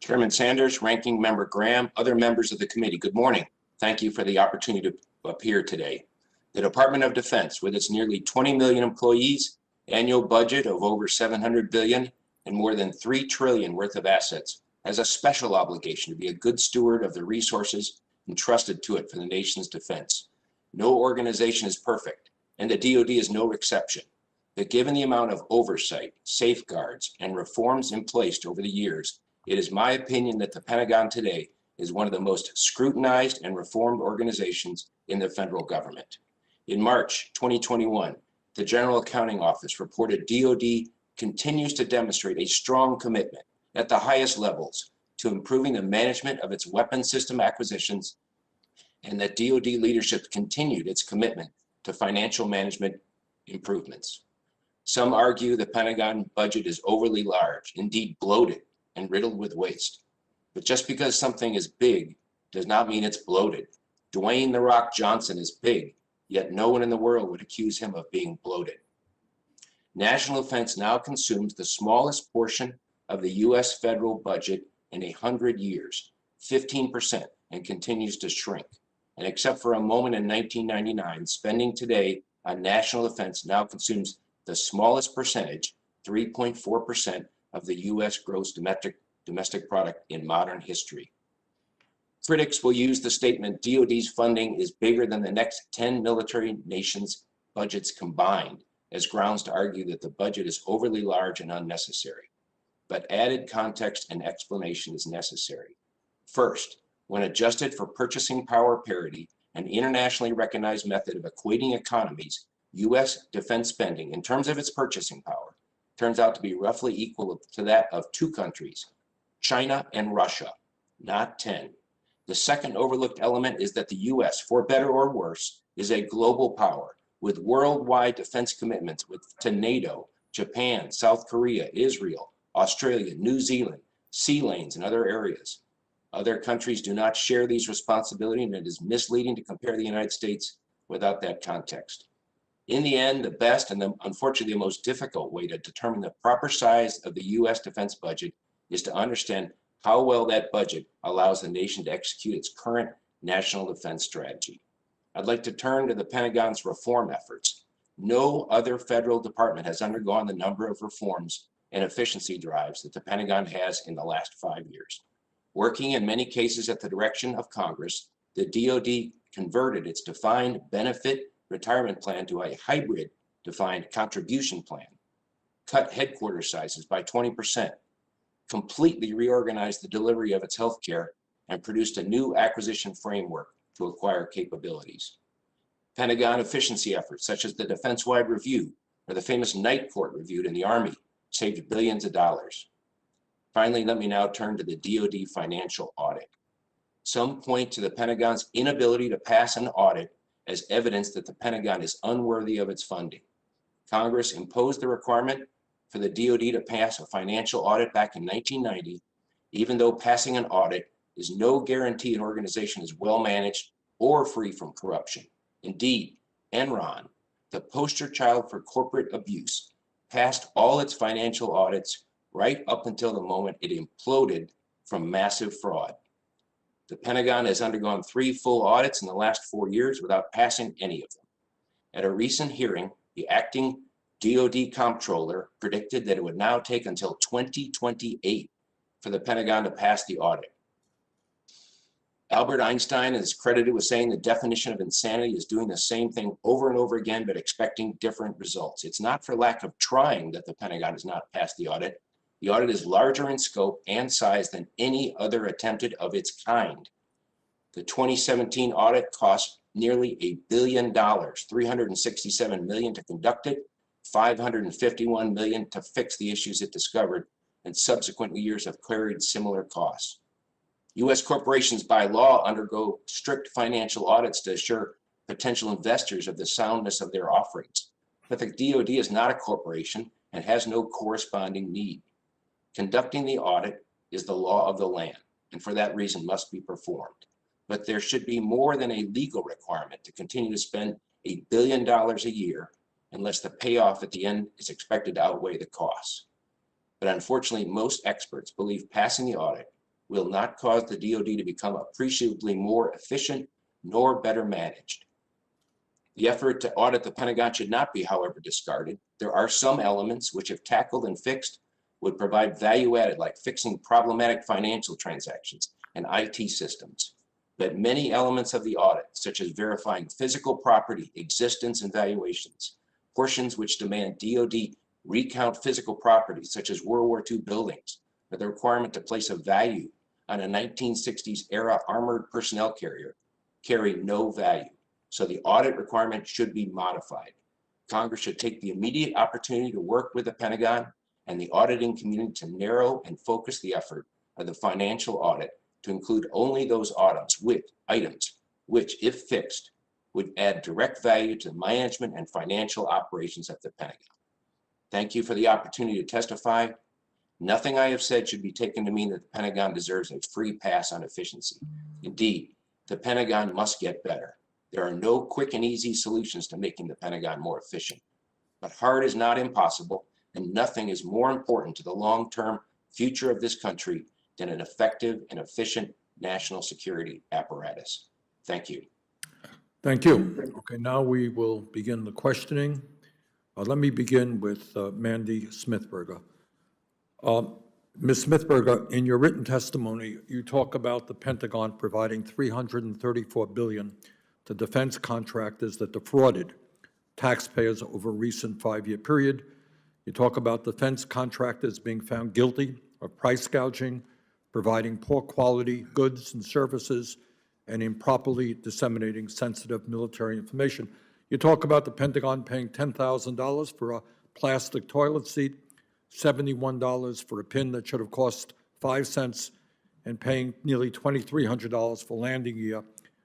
Chairman Sanders, Ranking Member Graham, other members of the committee, good morning. Thank you for the opportunity to appear today. The Department of Defense, with its nearly 20 million employees, annual budget of over 700 billion, and more than 3 trillion worth of assets, has a special obligation to be a good steward of the resources entrusted to it for the nation's defense. No organization is perfect, and the DoD is no exception. But given the amount of oversight, safeguards, and reforms in place over the years, it is my opinion that the Pentagon today is one of the most scrutinized and reformed organizations in the federal government. In March 2021, the General Accounting Office reported DoD continues to demonstrate a strong commitment at the highest levels to improving the management of its weapon system acquisitions, and that DoD leadership continued its commitment to financial management improvements. Some argue the Pentagon budget is overly large, indeed bloated and riddled with waste. But just because something is big does not mean it's bloated. Dwayne "The Rock" Johnson is big, yet no one in the world would accuse him of being bloated. National defense now consumes the smallest portion of the U.S. federal budget in 100 years, 15%, and continues to shrink. And except for a moment in 1999, spending today on national defense now consumes the smallest percentage, 3.4%, of the U.S. gross domestic product in modern history. Critics will use the statement DoD's funding is bigger than the next 10 military nations' budgets combined as grounds to argue that the budget is overly large and unnecessary. But added context and explanation is necessary. First, when adjusted for purchasing power parity, an internationally recognized method of equating economies, U.S. defense spending in terms of its purchasing power turns out to be roughly equal to that of 2 countries, China and Russia, not 10. The second overlooked element is that the U.S., for better or worse, is a global power with worldwide defense commitments to NATO, Japan, South Korea, Israel, Australia, New Zealand, sea lanes, and other areas. Other countries do not share these responsibilities, and it is misleading to compare the United States without that context. In the end, the best and unfortunately the most difficult way to determine the proper size of the U.S. defense budget is to understand how well that budget allows the nation to execute its current national defense strategy. I'd like to turn to the Pentagon's reform efforts. No other federal department has undergone the number of reforms and efficiency drives that the Pentagon has in the last 5 years. Working in many cases at the direction of Congress, the DoD converted its defined benefit retirement plan to a hybrid defined contribution plan, cut headquarters sizes by 20%, completely reorganized the delivery of its health care, and produced a new acquisition framework to acquire capabilities. Pentagon efficiency efforts such as the defense-wide review or the famous night court reviewed in the Army saved billions of dollars. Finally, let me now turn to the DoD financial audit. Some point to the Pentagon's inability to pass an audit as evidence that the Pentagon is unworthy of its funding. Congress imposed the requirement for the DoD to pass a financial audit back in 1990, even though passing an audit is no guarantee an organization is well managed or free from corruption. Indeed, Enron, the poster child for corporate abuse, passed all its financial audits right up until the moment it imploded from massive fraud. The Pentagon has undergone 3 full audits in the last 4 years without passing any of them. At a recent hearing, the acting DoD comptroller predicted that it would now take until 2028 for the Pentagon to pass the audit. Albert Einstein is credited with saying the definition of insanity is doing the same thing over and over again, but expecting different results. It's not for lack of trying that the Pentagon has not passed the audit. The audit is larger in scope and size than any other attempted of its kind. The 2017 audit cost nearly $1 billion, $367 million to conduct it, $551 million to fix the issues it discovered, and subsequent years have carried similar costs. U.S. corporations by law undergo strict financial audits to assure potential investors of the soundness of their offerings. But the DoD is not a corporation and has no corresponding need. Conducting the audit is the law of the land, and for that reason must be performed. But there should be more than a legal requirement to continue to spend $1 billion a year unless the payoff at the end is expected to outweigh the costs. But unfortunately, most experts believe passing the audit will not cause the DoD to become appreciably more efficient nor better managed. The effort to audit the Pentagon should not be, however, discarded. There are some elements which, if tackled and fixed, would provide value added, like fixing problematic financial transactions and IT systems. But many elements of the audit, such as verifying physical property, existence, and valuations, portions which demand DoD recount physical property, such as World War II buildings, or the requirement to place a value on a 1960s era armored personnel carrier, carry no value. So the audit requirement should be modified. Congress should take the immediate opportunity to work with the Pentagon and the auditing community to narrow and focus the effort of the financial audit to include only those items which, if fixed, would add direct value to the management and financial operations at the Pentagon. Thank you for the opportunity to testify. Nothing I have said should be taken to mean that the Pentagon deserves a free pass on efficiency. Indeed, the Pentagon must get better. There are no quick and easy solutions to making the Pentagon more efficient. But hard is not impossible, and nothing is more important to the long-term future of this country than an effective and efficient national security apparatus. Thank you. Thank you. Okay, now we will begin the questioning. Let me begin with Mandy Smithberger. Ms. Smithberger, in your written testimony, you talk about the Pentagon providing $334 billion to defense contractors that defrauded taxpayers over a recent 5-year period. You talk about defense contractors being found guilty of price gouging, providing poor quality goods and services, and improperly disseminating sensitive military information. You talk about the Pentagon paying $10,000 for a plastic toilet seat, $71 for a pin that should have cost 5 cents, and paying nearly $2,300 for landing gear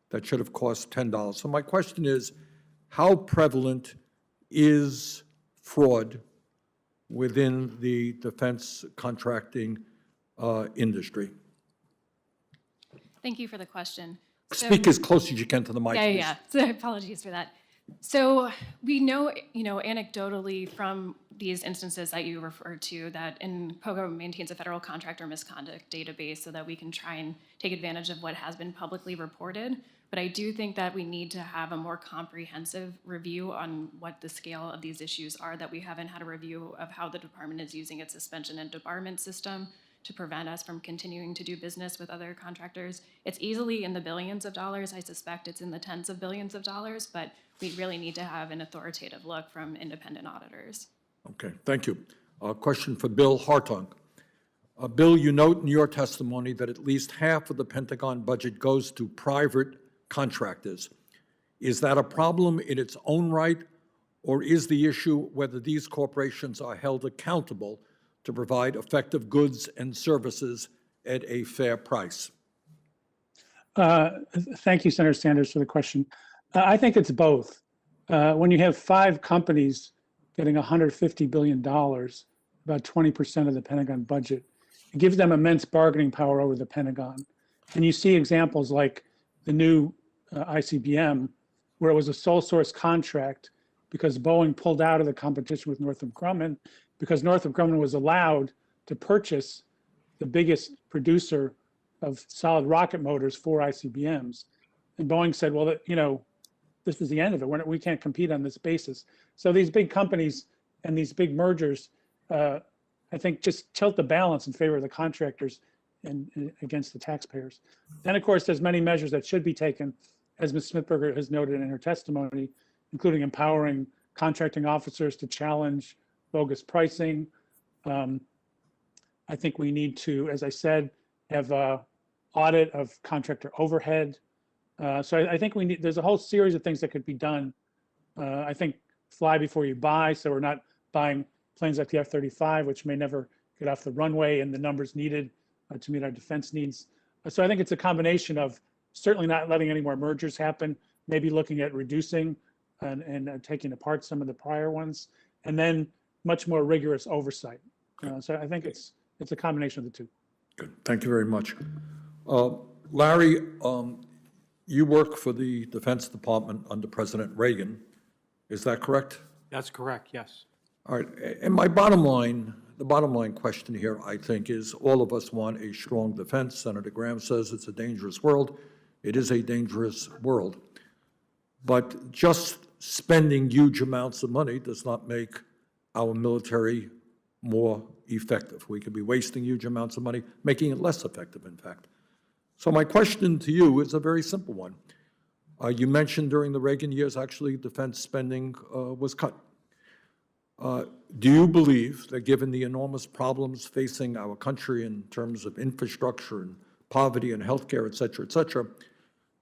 that should have cost $10. So my question is, how prevalent is fraud within the defense contracting industry? Thank you for the question. Speak as close as you can to the mic, please. Yeah. So apologies for that. So we know, anecdotally from these instances that you referred to, that POGO maintains a federal contractor misconduct database so that we can try and take advantage of what has been publicly reported. But I do think that we need to have a more comprehensive review on what the scale of these issues are, that we haven't had a review of how the department is using its suspension and debarment system to prevent us from continuing to do business with other contractors. It's easily in the billions of dollars. I suspect it's in the tens of billions of dollars, but we really need to have an authoritative look from independent auditors. Okay, thank you. A question for Bill Hartung. Bill, you note in your testimony that at least half of the Pentagon budget goes to private contractors. Is that a problem in its own right, or is the issue whether these corporations are held accountable to provide effective goods and services at a fair price? Thank you, Senator Sanders, for the question. I think it's both. When you have 5 companies getting $150 billion, about 20% of the Pentagon budget, it gives them immense bargaining power over the Pentagon. And you see examples like the new ICBM, where it was a sole source contract because Boeing pulled out of the competition with Northrop Grumman, because Northrop Grumman was allowed to purchase the biggest producer of solid rocket motors for ICBMs. And Boeing said, well, you know, this was the end of it. We can't compete on this basis. So these big companies and these big mergers, I think, just tilt the balance in favor of the contractors and against the taxpayers. Then, of course, there's many measures that should be taken, as Ms. Smithberger has noted in her testimony, including empowering contracting officers to challenge bogus pricing. I think we need to, as I said, have an audit of contractor overhead. So I think there's a whole series of things that could be done. I think fly before you buy, so we're not buying planes like the F-35, which may never get off the runway and the numbers needed to meet our defense needs. So I think it's a combination of certainly not letting any more mergers happen, maybe looking at reducing and taking apart some of the prior ones, and then much more rigorous oversight. So I think it's a combination of the two. Good. Thank you very much. Larry, you work for the Defense Department under President Reagan. Is that correct? That's correct, yes. All right. And the bottom line question here, I think, is all of us want a strong defense. Senator Graham says it's a dangerous world. It is a dangerous world. But just spending huge amounts of money does not make our military more effective. We could be wasting huge amounts of money, making it less effective, in fact. So my question to you is a very simple one. You mentioned during the Reagan years, actually, defense spending was cut. Do you believe that given the enormous problems facing our country in terms of infrastructure and poverty and healthcare, et cetera,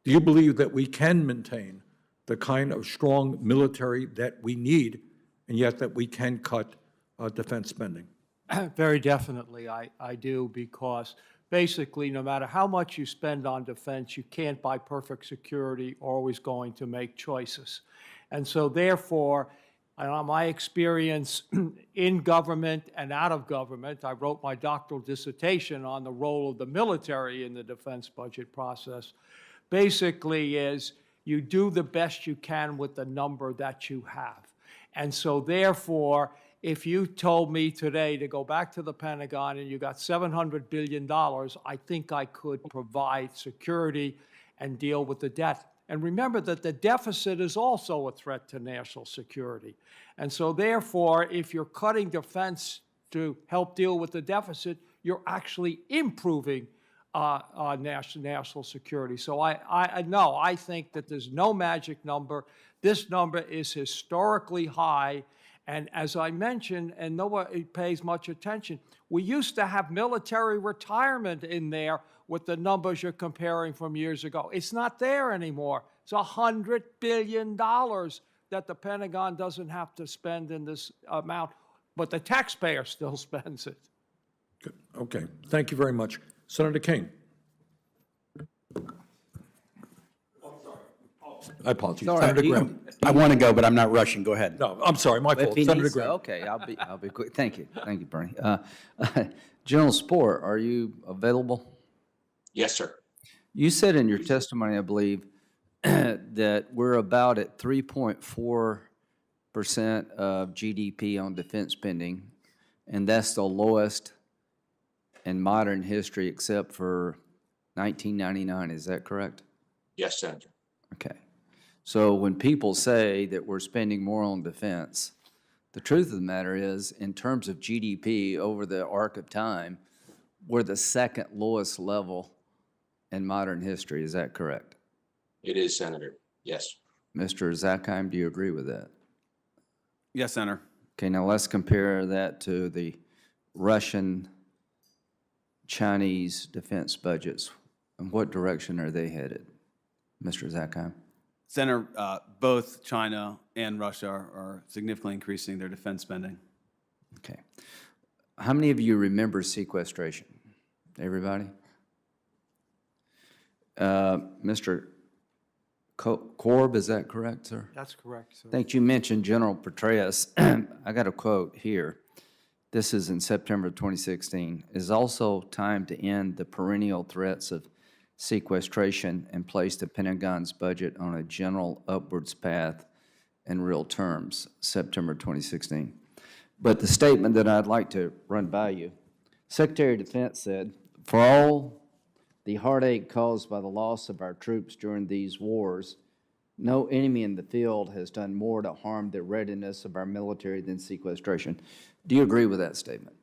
do you believe that we can maintain the kind of strong military that we need, and yet that we can cut defense spending? Very definitely, I do, because basically, no matter how much you spend on defense, you can't buy perfect security, always going to make choices. And so therefore, my experience in government and out of government, I wrote my doctoral dissertation on the role of the military in the defense budget process, basically is you do the best you can with the number that you have. And so therefore, if you told me today to go back to the Pentagon and you got $700 billion, I think I could provide security and deal with the debt. And remember that the deficit is also a threat to national security. And so therefore, if you're cutting defense to help deal with the deficit, you're actually improving national security. So I think that there's no magic number. This number is historically high. And as I mentioned, and nobody pays much attention, we used to have military retirement in there with the numbers you're comparing from years ago. It's not there anymore. It's $100 billion that the Pentagon doesn't have to spend in this amount, but the taxpayer still spends it. Good. Okay. Thank you very much. Senator King. I apologize. Senator Graham. I want to go, but I'm not rushing. Go ahead. No, I'm sorry, my If fault. he Senator needs to, Graham. okay, I'll be quick. Thank you, Bernie. General Sport, are you available? Yes, sir. You said in your testimony, I believe, that we're about at 3.4% of GDP on defense spending, and that's the lowest in modern history except for 1999. Is that correct? Yes, Senator. Okay. So when people say that we're spending more on defense, the truth of the matter is, in terms of GDP over the arc of time, we're the second lowest level in modern history. Is that correct? It is, Senator. Yes. Mr. Zakheim, do you agree with that? Yes, Senator. Okay, now let's compare that to the Russian, Chinese defense budgets. In what direction are they headed? Mr. Zakheim? Senator, both China and Russia are significantly increasing their defense spending. Okay. How many of you remember sequestration? Everybody? Mr. Korb, is that correct, sir? That's correct, sir. I think you mentioned General Petraeus. I got a quote here. This is in September 2016. "It is also time to end the perennial threats of sequestration and place the Pentagon's budget on a general upwards path in real terms," September 2016. But the statement that I'd like to run by you, Secretary of Defense said, "For all the heartache caused by the loss of our troops during these wars, no enemy in the field has done more to harm the readiness of our military than sequestration." Do you agree with that statement?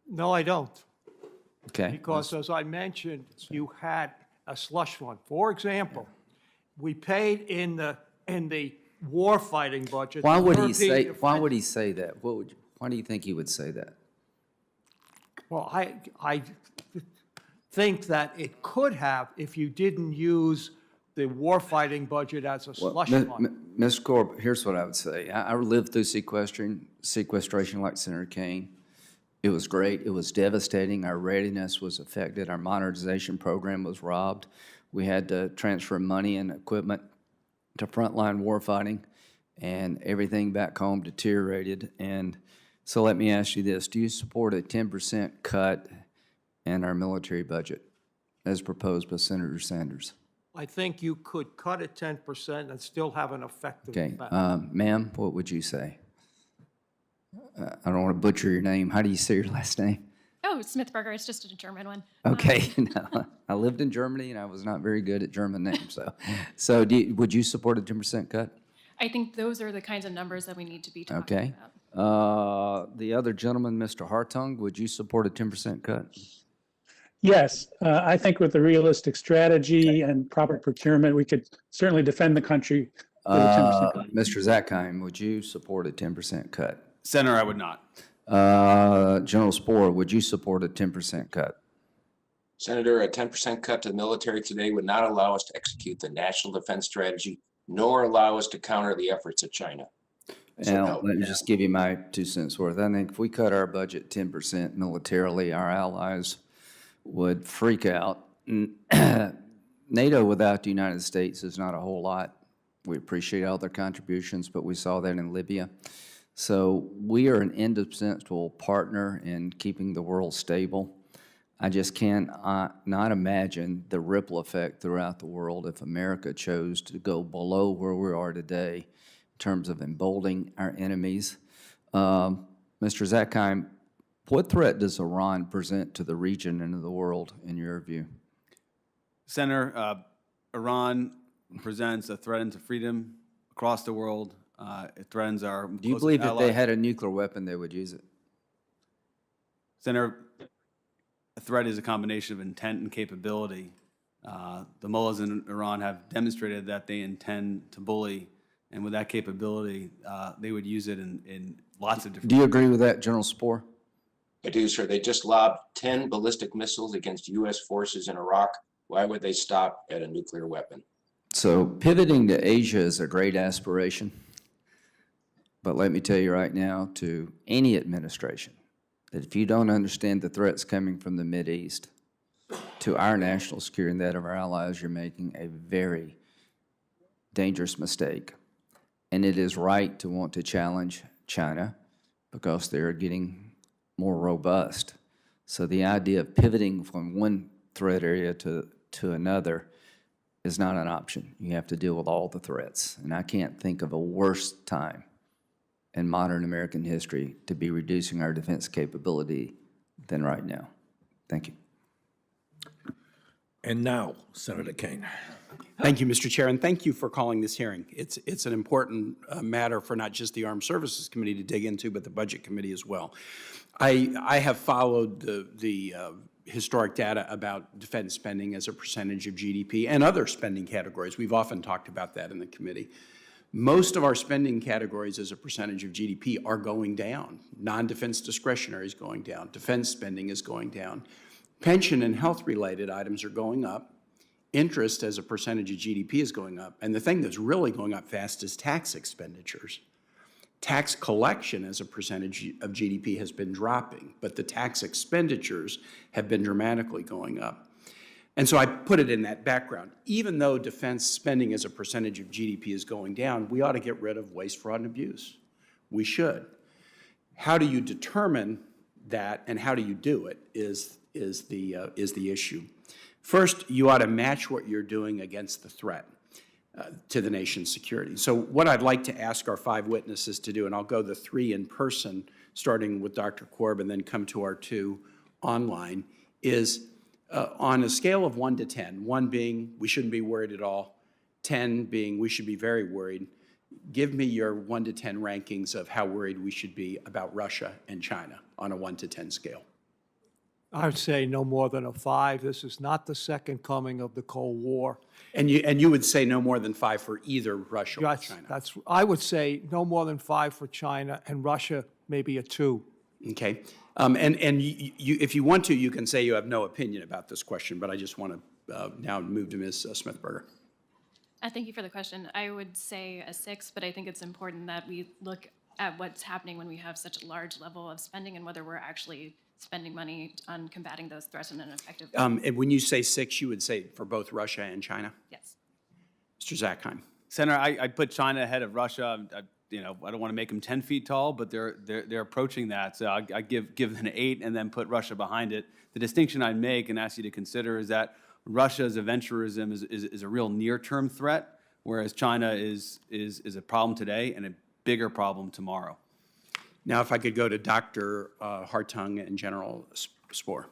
No, I don't. Okay. Because as I mentioned, you had a slush fund. For example, we paid in the warfighting budget. Why would he 13 say, why defense- would he say that? Why do you think he would say that? Well, I think that it could have if you didn't use the warfighting budget as a slush fund. Ms. Corb, here's what I would say. I lived through sequestration like Senator Kane. It was great. It was devastating. Our readiness was affected. Our modernization program was robbed. We had to transfer money and equipment to frontline warfighting, and everything back home deteriorated. And so let me ask you this. Do you support a 10% cut in our military budget as proposed by Senator Sanders? I think you could cut it 10% and still have an effective Okay, effect. ma'am, what would you say? I don't want to butcher your name. How do you say your last name? Oh, Smithberger, it's just a German one. Okay, no, I lived in Germany and I was not very good at German names, so would you support a 10% cut? I think those are the kinds of numbers that we need to be talking Okay. about. The other gentleman, Mr. Hartung, would you support a 10% cut? Yes, I think with a realistic strategy and proper procurement, we could certainly defend the country with a 10% cut. Mr. Zakheim, would you support a 10% cut? Senator, I would not. General Spohr, would you support a 10% cut? Senator, a 10% cut to the military today would not allow us to execute the national defense strategy, nor allow us to counter the efforts of China. So Now, no. let me just give you my 2 cents worth. I think if we cut our budget 10% militarily, our allies would freak out. NATO without the United States is not a whole lot. We appreciate all their contributions, but we saw that in Libya. So we are an indispensable partner in keeping the world stable. I just can't not imagine the ripple effect throughout the world if America chose to go below where we are today in terms of emboldening our enemies. Mr. Zakheim, what threat does Iran present to the region and to the world, in your view? Senator, Iran presents a threat to freedom across the world. It threatens our Do you closest believe if they allies. had a nuclear weapon, they would use it? Senator, a threat is a combination of intent and capability. The mullahs in Iran have demonstrated that they intend to bully, and with that capability, they would use it in lots of different. Do you agree with that, General Spohr? I do, sir. They just lobbed 10 ballistic missiles against U.S. forces in Iraq. Why would they stop at a nuclear weapon? So pivoting to Asia is a great aspiration. But let me tell you right now, to any administration, that if you don't understand the threats coming from the Mideast to our national security and that of our allies, you're making a very dangerous mistake. And it is right to want to challenge China because they're getting more robust. So the idea of pivoting from one threat area to another is not an option. You have to deal with all the threats. And I can't think of a worse time in modern American history to be reducing our defense capability than right now. Thank you. And now, Senator Kane. Thank you, Mr. Chair, and thank you for calling this hearing. It's an important matter for not just the Armed Services Committee to dig into, but the Budget Committee as well. I have followed the historic data about defense spending as a percentage of GDP and other spending categories. We've often talked about that in the committee. Most of our spending categories as a percentage of GDP are going down. Non-defense discretionary is going down. Defense spending is going down. Pension and health-related items are going up. interest as a percentage of GDP is going up. And the thing that's really going up fast is tax expenditures. Tax collection as a percentage of GDP has been dropping, but the tax expenditures have been dramatically going up. And so I put it in that background. Even though defense spending as a percentage of GDP is going down, we ought to get rid of waste, fraud, and abuse. We should. How do you determine that, and how do you do it is the issue. First, you ought to match what you're doing against the threat to the nation's security. So what I'd like to ask our 5 witnesses to do, and I'll go the 3 in person, starting with Dr. Korb and then come to our 2 online, is on a scale of 1 to 10, 1 being we shouldn't be worried at all, 10 being we should be very worried, give me your 1 to 10 rankings of how worried we should be about Russia and China on a 1 to 10 scale. I would say no more than a 5. This is not the second coming of the Cold War. And you would say no more than 5 for either Russia or China? I would say no more than 5 for China, and Russia maybe a 2. Okay. And if you want to, you can say you have no opinion about this question, but I just want to now move to Ms. Smithberger. Thank you for the question. I would say a 6, but I think it's important that we look at what's happening when we have such a large level of spending and whether we're actually spending money on combating those threats in an effective way. And when you say 6, you would say for both Russia and China? Yes. Mr. Zackheim. Senator, I put China ahead of Russia. I don't want to make them 10 feet tall, but they're approaching that. So I give them an 8 and then put Russia behind it. The distinction I'd make and ask you to consider is that Russia's adventurism is a real near-term threat, whereas China is a problem today and a bigger problem tomorrow. Now, if I could go to Dr. Hartung and General Spohr.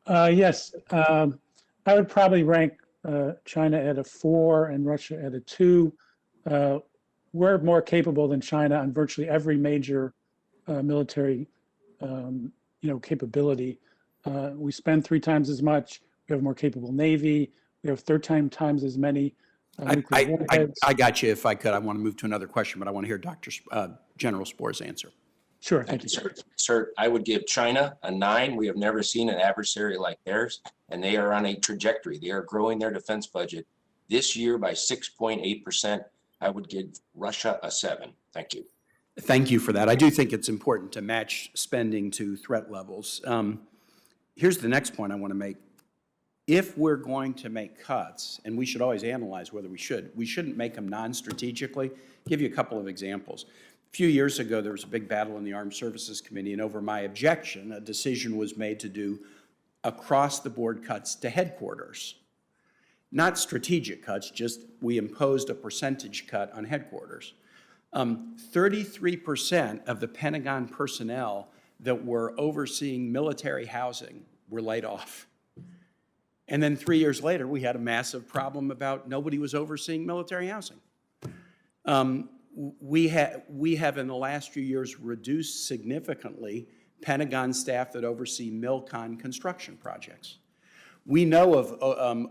Yes, I would probably rank China at a 4 and Russia at a 2. We're more capable than China on virtually every major military, capability. We spend 3 times as much. We have a more capable Navy. We have 13 times as many nuclear warheads. I got you. If I could, I want to move to another question, but I want to hear General Spohr's answer. Sure, thank you. Sir, I would give China a 9. We have never seen an adversary like theirs, and they are on a trajectory. They are growing their defense budget this year by 6.8%. I would give Russia a 7. Thank you. Thank you for that. I do think it's important to match spending to threat levels. Here's the next point I want to make. If we're going to make cuts, and we should always analyze whether we shouldn't make them non-strategically. Give you a couple of examples. A few years ago, there was a big battle in the Armed Services Committee, and over my objection, a decision was made to do across-the-board cuts to headquarters. Not strategic cuts, just we imposed a percentage cut on headquarters. 33% of the Pentagon personnel that were overseeing military housing were laid off. And then 3 years later, we had a massive problem about nobody was overseeing military housing. We have in the last few years reduced significantly Pentagon staff that oversee MILCON construction projects. We know of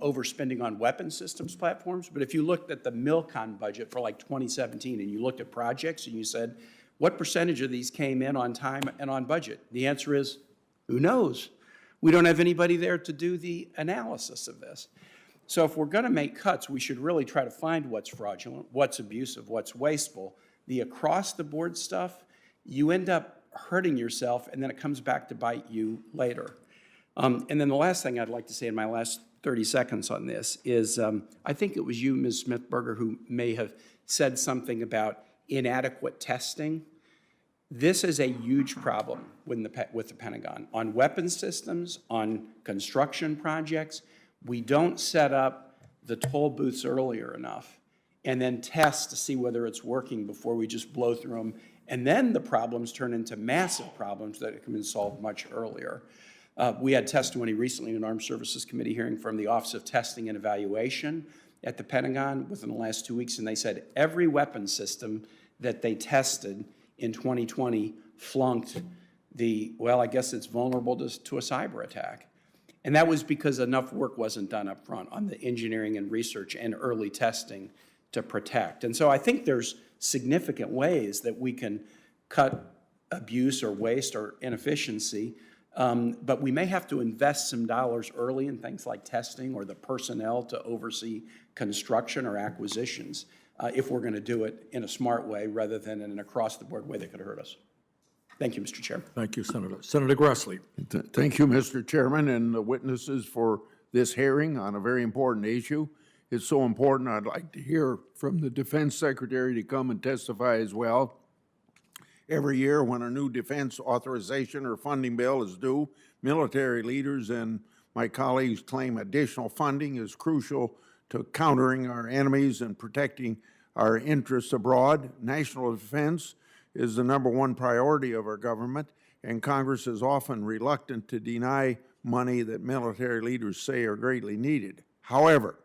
overspending on weapon systems platforms, but if you looked at the MILCON budget for like 2017 and you looked at projects and you said, what percentage of these came in on time and on budget? The answer is, who knows? We don't have anybody there to do the analysis of this. So if we're going to make cuts, we should really try to find what's fraudulent, what's abusive, what's wasteful. The across-the-board stuff, you end up hurting yourself, and then it comes back to bite you later. And then the last thing I'd like to say in my last 30 seconds on this is I think it was you, Ms. Smithberger, who may have said something about inadequate testing. This is a huge problem with the Pentagon. On weapons systems, on construction projects, we don't set up the toll booths earlier enough and then test to see whether it's working before we just blow through them. And then the problems turn into massive problems that can be solved much earlier. We had testimony recently in an Armed Services Committee hearing from the Office of Testing and Evaluation at the Pentagon within the last 2 weeks, and they said every weapon system that they tested in 2020 flunked I guess it's vulnerable to a cyber attack. And that was because enough work wasn't done up front on the engineering and research and early testing to protect. And so I think there's significant ways that we can cut abuse or waste or inefficiency But we may have to invest some dollars early in things like testing or the personnel to oversee construction or acquisitions if we're going to do it in a smart way rather than in an across-the-board way that could hurt us. Thank you, Mr. Chair. Thank you, Senator. Senator Grassley. Thank you, Mr. Chairman, and the witnesses for this hearing on a very important issue. It's so important, I'd like to hear from the Defense Secretary to come and testify as well. Every year when a new defense authorization or funding bill is due, military leaders and my colleagues claim additional funding is crucial to countering our enemies and protecting our interests abroad. National defense is the #1 priority of our government, and Congress is often reluctant to deny money that military leaders say are greatly needed. However,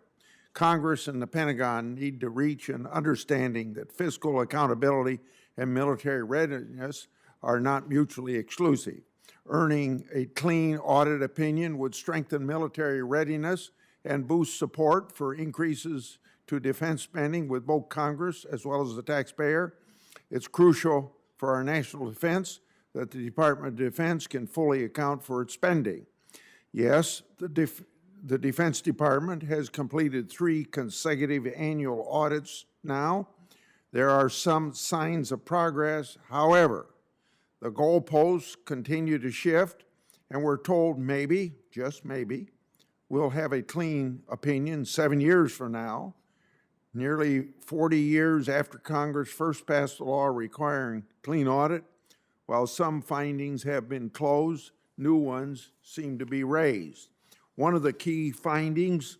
Congress and the Pentagon need to reach an understanding that fiscal accountability and military readiness are not mutually exclusive. Earning a clean audit opinion would strengthen military readiness and boost support for increases to defense spending with both Congress as well as the taxpayer. It's crucial for our national defense that the Department of Defense can fully account for its spending. Yes, the Defense Department has completed 3 consecutive annual audits now. There are some signs of progress. However, the goalposts continue to shift, and we're told maybe, just maybe, we'll have a clean opinion 7 years from now, nearly 40 years after Congress first passed the law requiring clean audit. While some findings have been closed, new ones seem to be raised. One of the key findings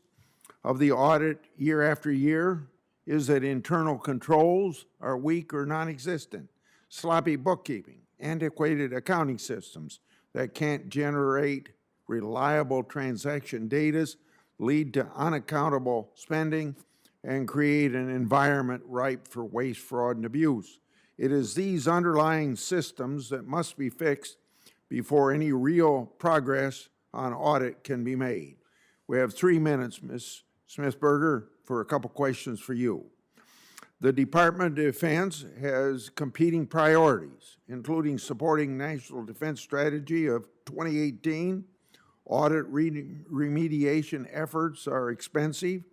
of the audit year after year is that internal controls are weak or non-existent, sloppy bookkeeping, antiquated accounting systems that can't generate reliable transaction data, lead to unaccountable spending, and create an environment ripe for waste, fraud, and abuse. It is these underlying systems that must be fixed before any real progress on audit can be made. We have 3 minutes, Ms. Smithberger, for a couple questions for you. The Department of Defense has competing priorities, including supporting National Defense Strategy of 2018. Audit remediation efforts are expensive.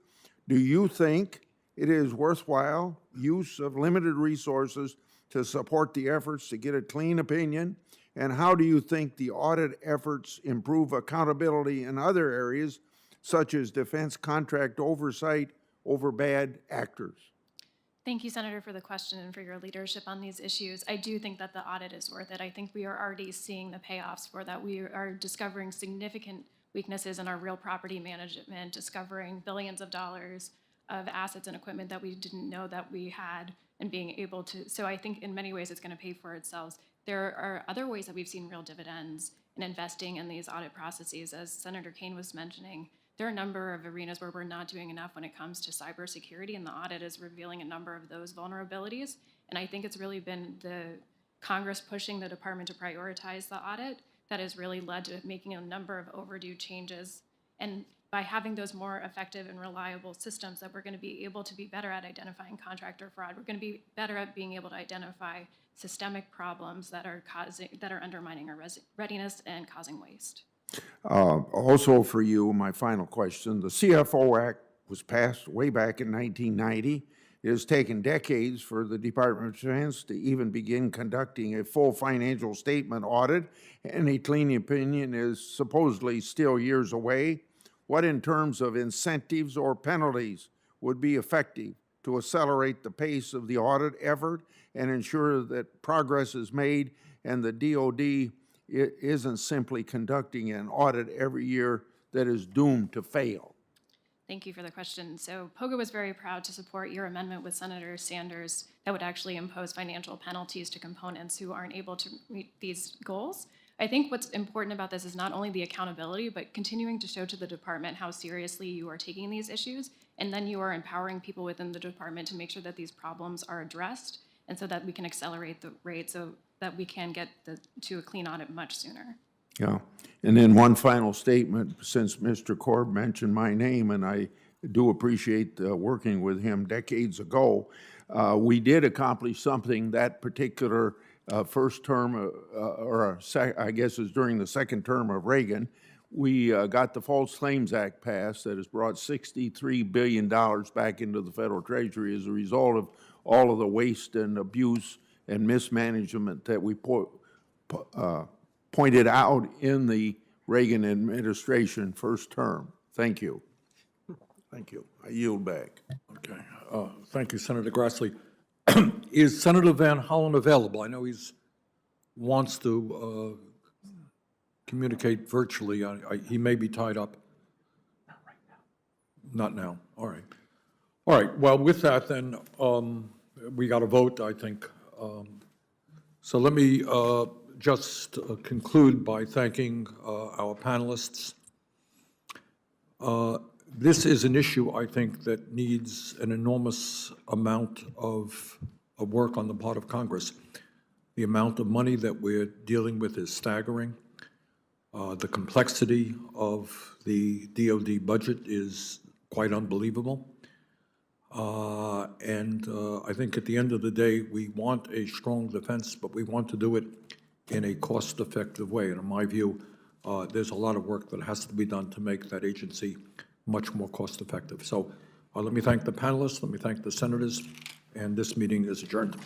Do you think it is worthwhile use of limited resources to support the efforts to get a clean opinion? And how do you think the audit efforts improve accountability in other areas, such as defense contract oversight over bad actors? Thank you, Senator, for the question and for your leadership on these issues. I do think that the audit is worth it. I think we are already seeing the payoffs for that. We are discovering significant weaknesses in our real property management, discovering billions of dollars of assets and equipment that we didn't know that we had, and being able to, so I think in many ways it's going to pay for itself. There are other ways that we've seen real dividends in investing in these audit processes. As Senator Kane was mentioning, there are a number of arenas where we're not doing enough when it comes to cybersecurity, and the audit is revealing a number of those vulnerabilities. And I think it's really been the Congress pushing the department to prioritize the audit that has really led to making a number of overdue changes. And by having those more effective and reliable systems, that we're going to be able to be better at identifying contractor fraud. We're going to be better at being able to identify systemic problems that are undermining our readiness and causing waste. Also for you, my final question, the CFO Act was passed way back in 1990. It has taken decades for the Department of Defense to even begin conducting a full financial statement audit, and a clean opinion is supposedly still years away. What in terms of incentives or penalties would be effective to accelerate the pace of the audit effort and ensure that progress is made and the DOD isn't simply conducting an audit every year that is doomed to fail? Thank you for the question. So POGA was very proud to support your amendment with Senator Sanders that would actually impose financial penalties to components who aren't able to meet these goals. I think what's important about this is not only the accountability, but continuing to show to the department how seriously you are taking these issues, and then you are empowering people within the department to make sure that these problems are addressed, and so that we can accelerate the rate so that we can get to a clean audit much sooner. Yeah, and then one final statement, since Mr. Korb mentioned my name, and I do appreciate working with him decades ago, we did accomplish something that particular first term, I guess it's during the second term of Reagan, we got the False Claims Act passed that has brought $63 billion back into the federal treasury as a result of all of the waste and abuse and mismanagement that we pointed out in the Reagan administration first term. Thank you. Thank you. I yield back. Okay. Thank you, Senator Grassley. Is Senator Van Hollen available? I know he's wants to communicate virtually. He may be tied up. Not right now. Not now. All right. All right. Well, with that, then, we got a vote, I think. So let me just conclude by thanking our panelists. This is an issue, I think, that needs an enormous amount of work on the part of Congress. The amount of money that we're dealing with is staggering. The complexity of the DoD budget is quite unbelievable. And I think at the end of the day, we want a strong defense, but we want to do it in a cost-effective way. And in my view, there's a lot of work that has to be done to make that agency much more cost-effective. So let me thank the panelists, let me thank the senators, and this meeting is adjourned.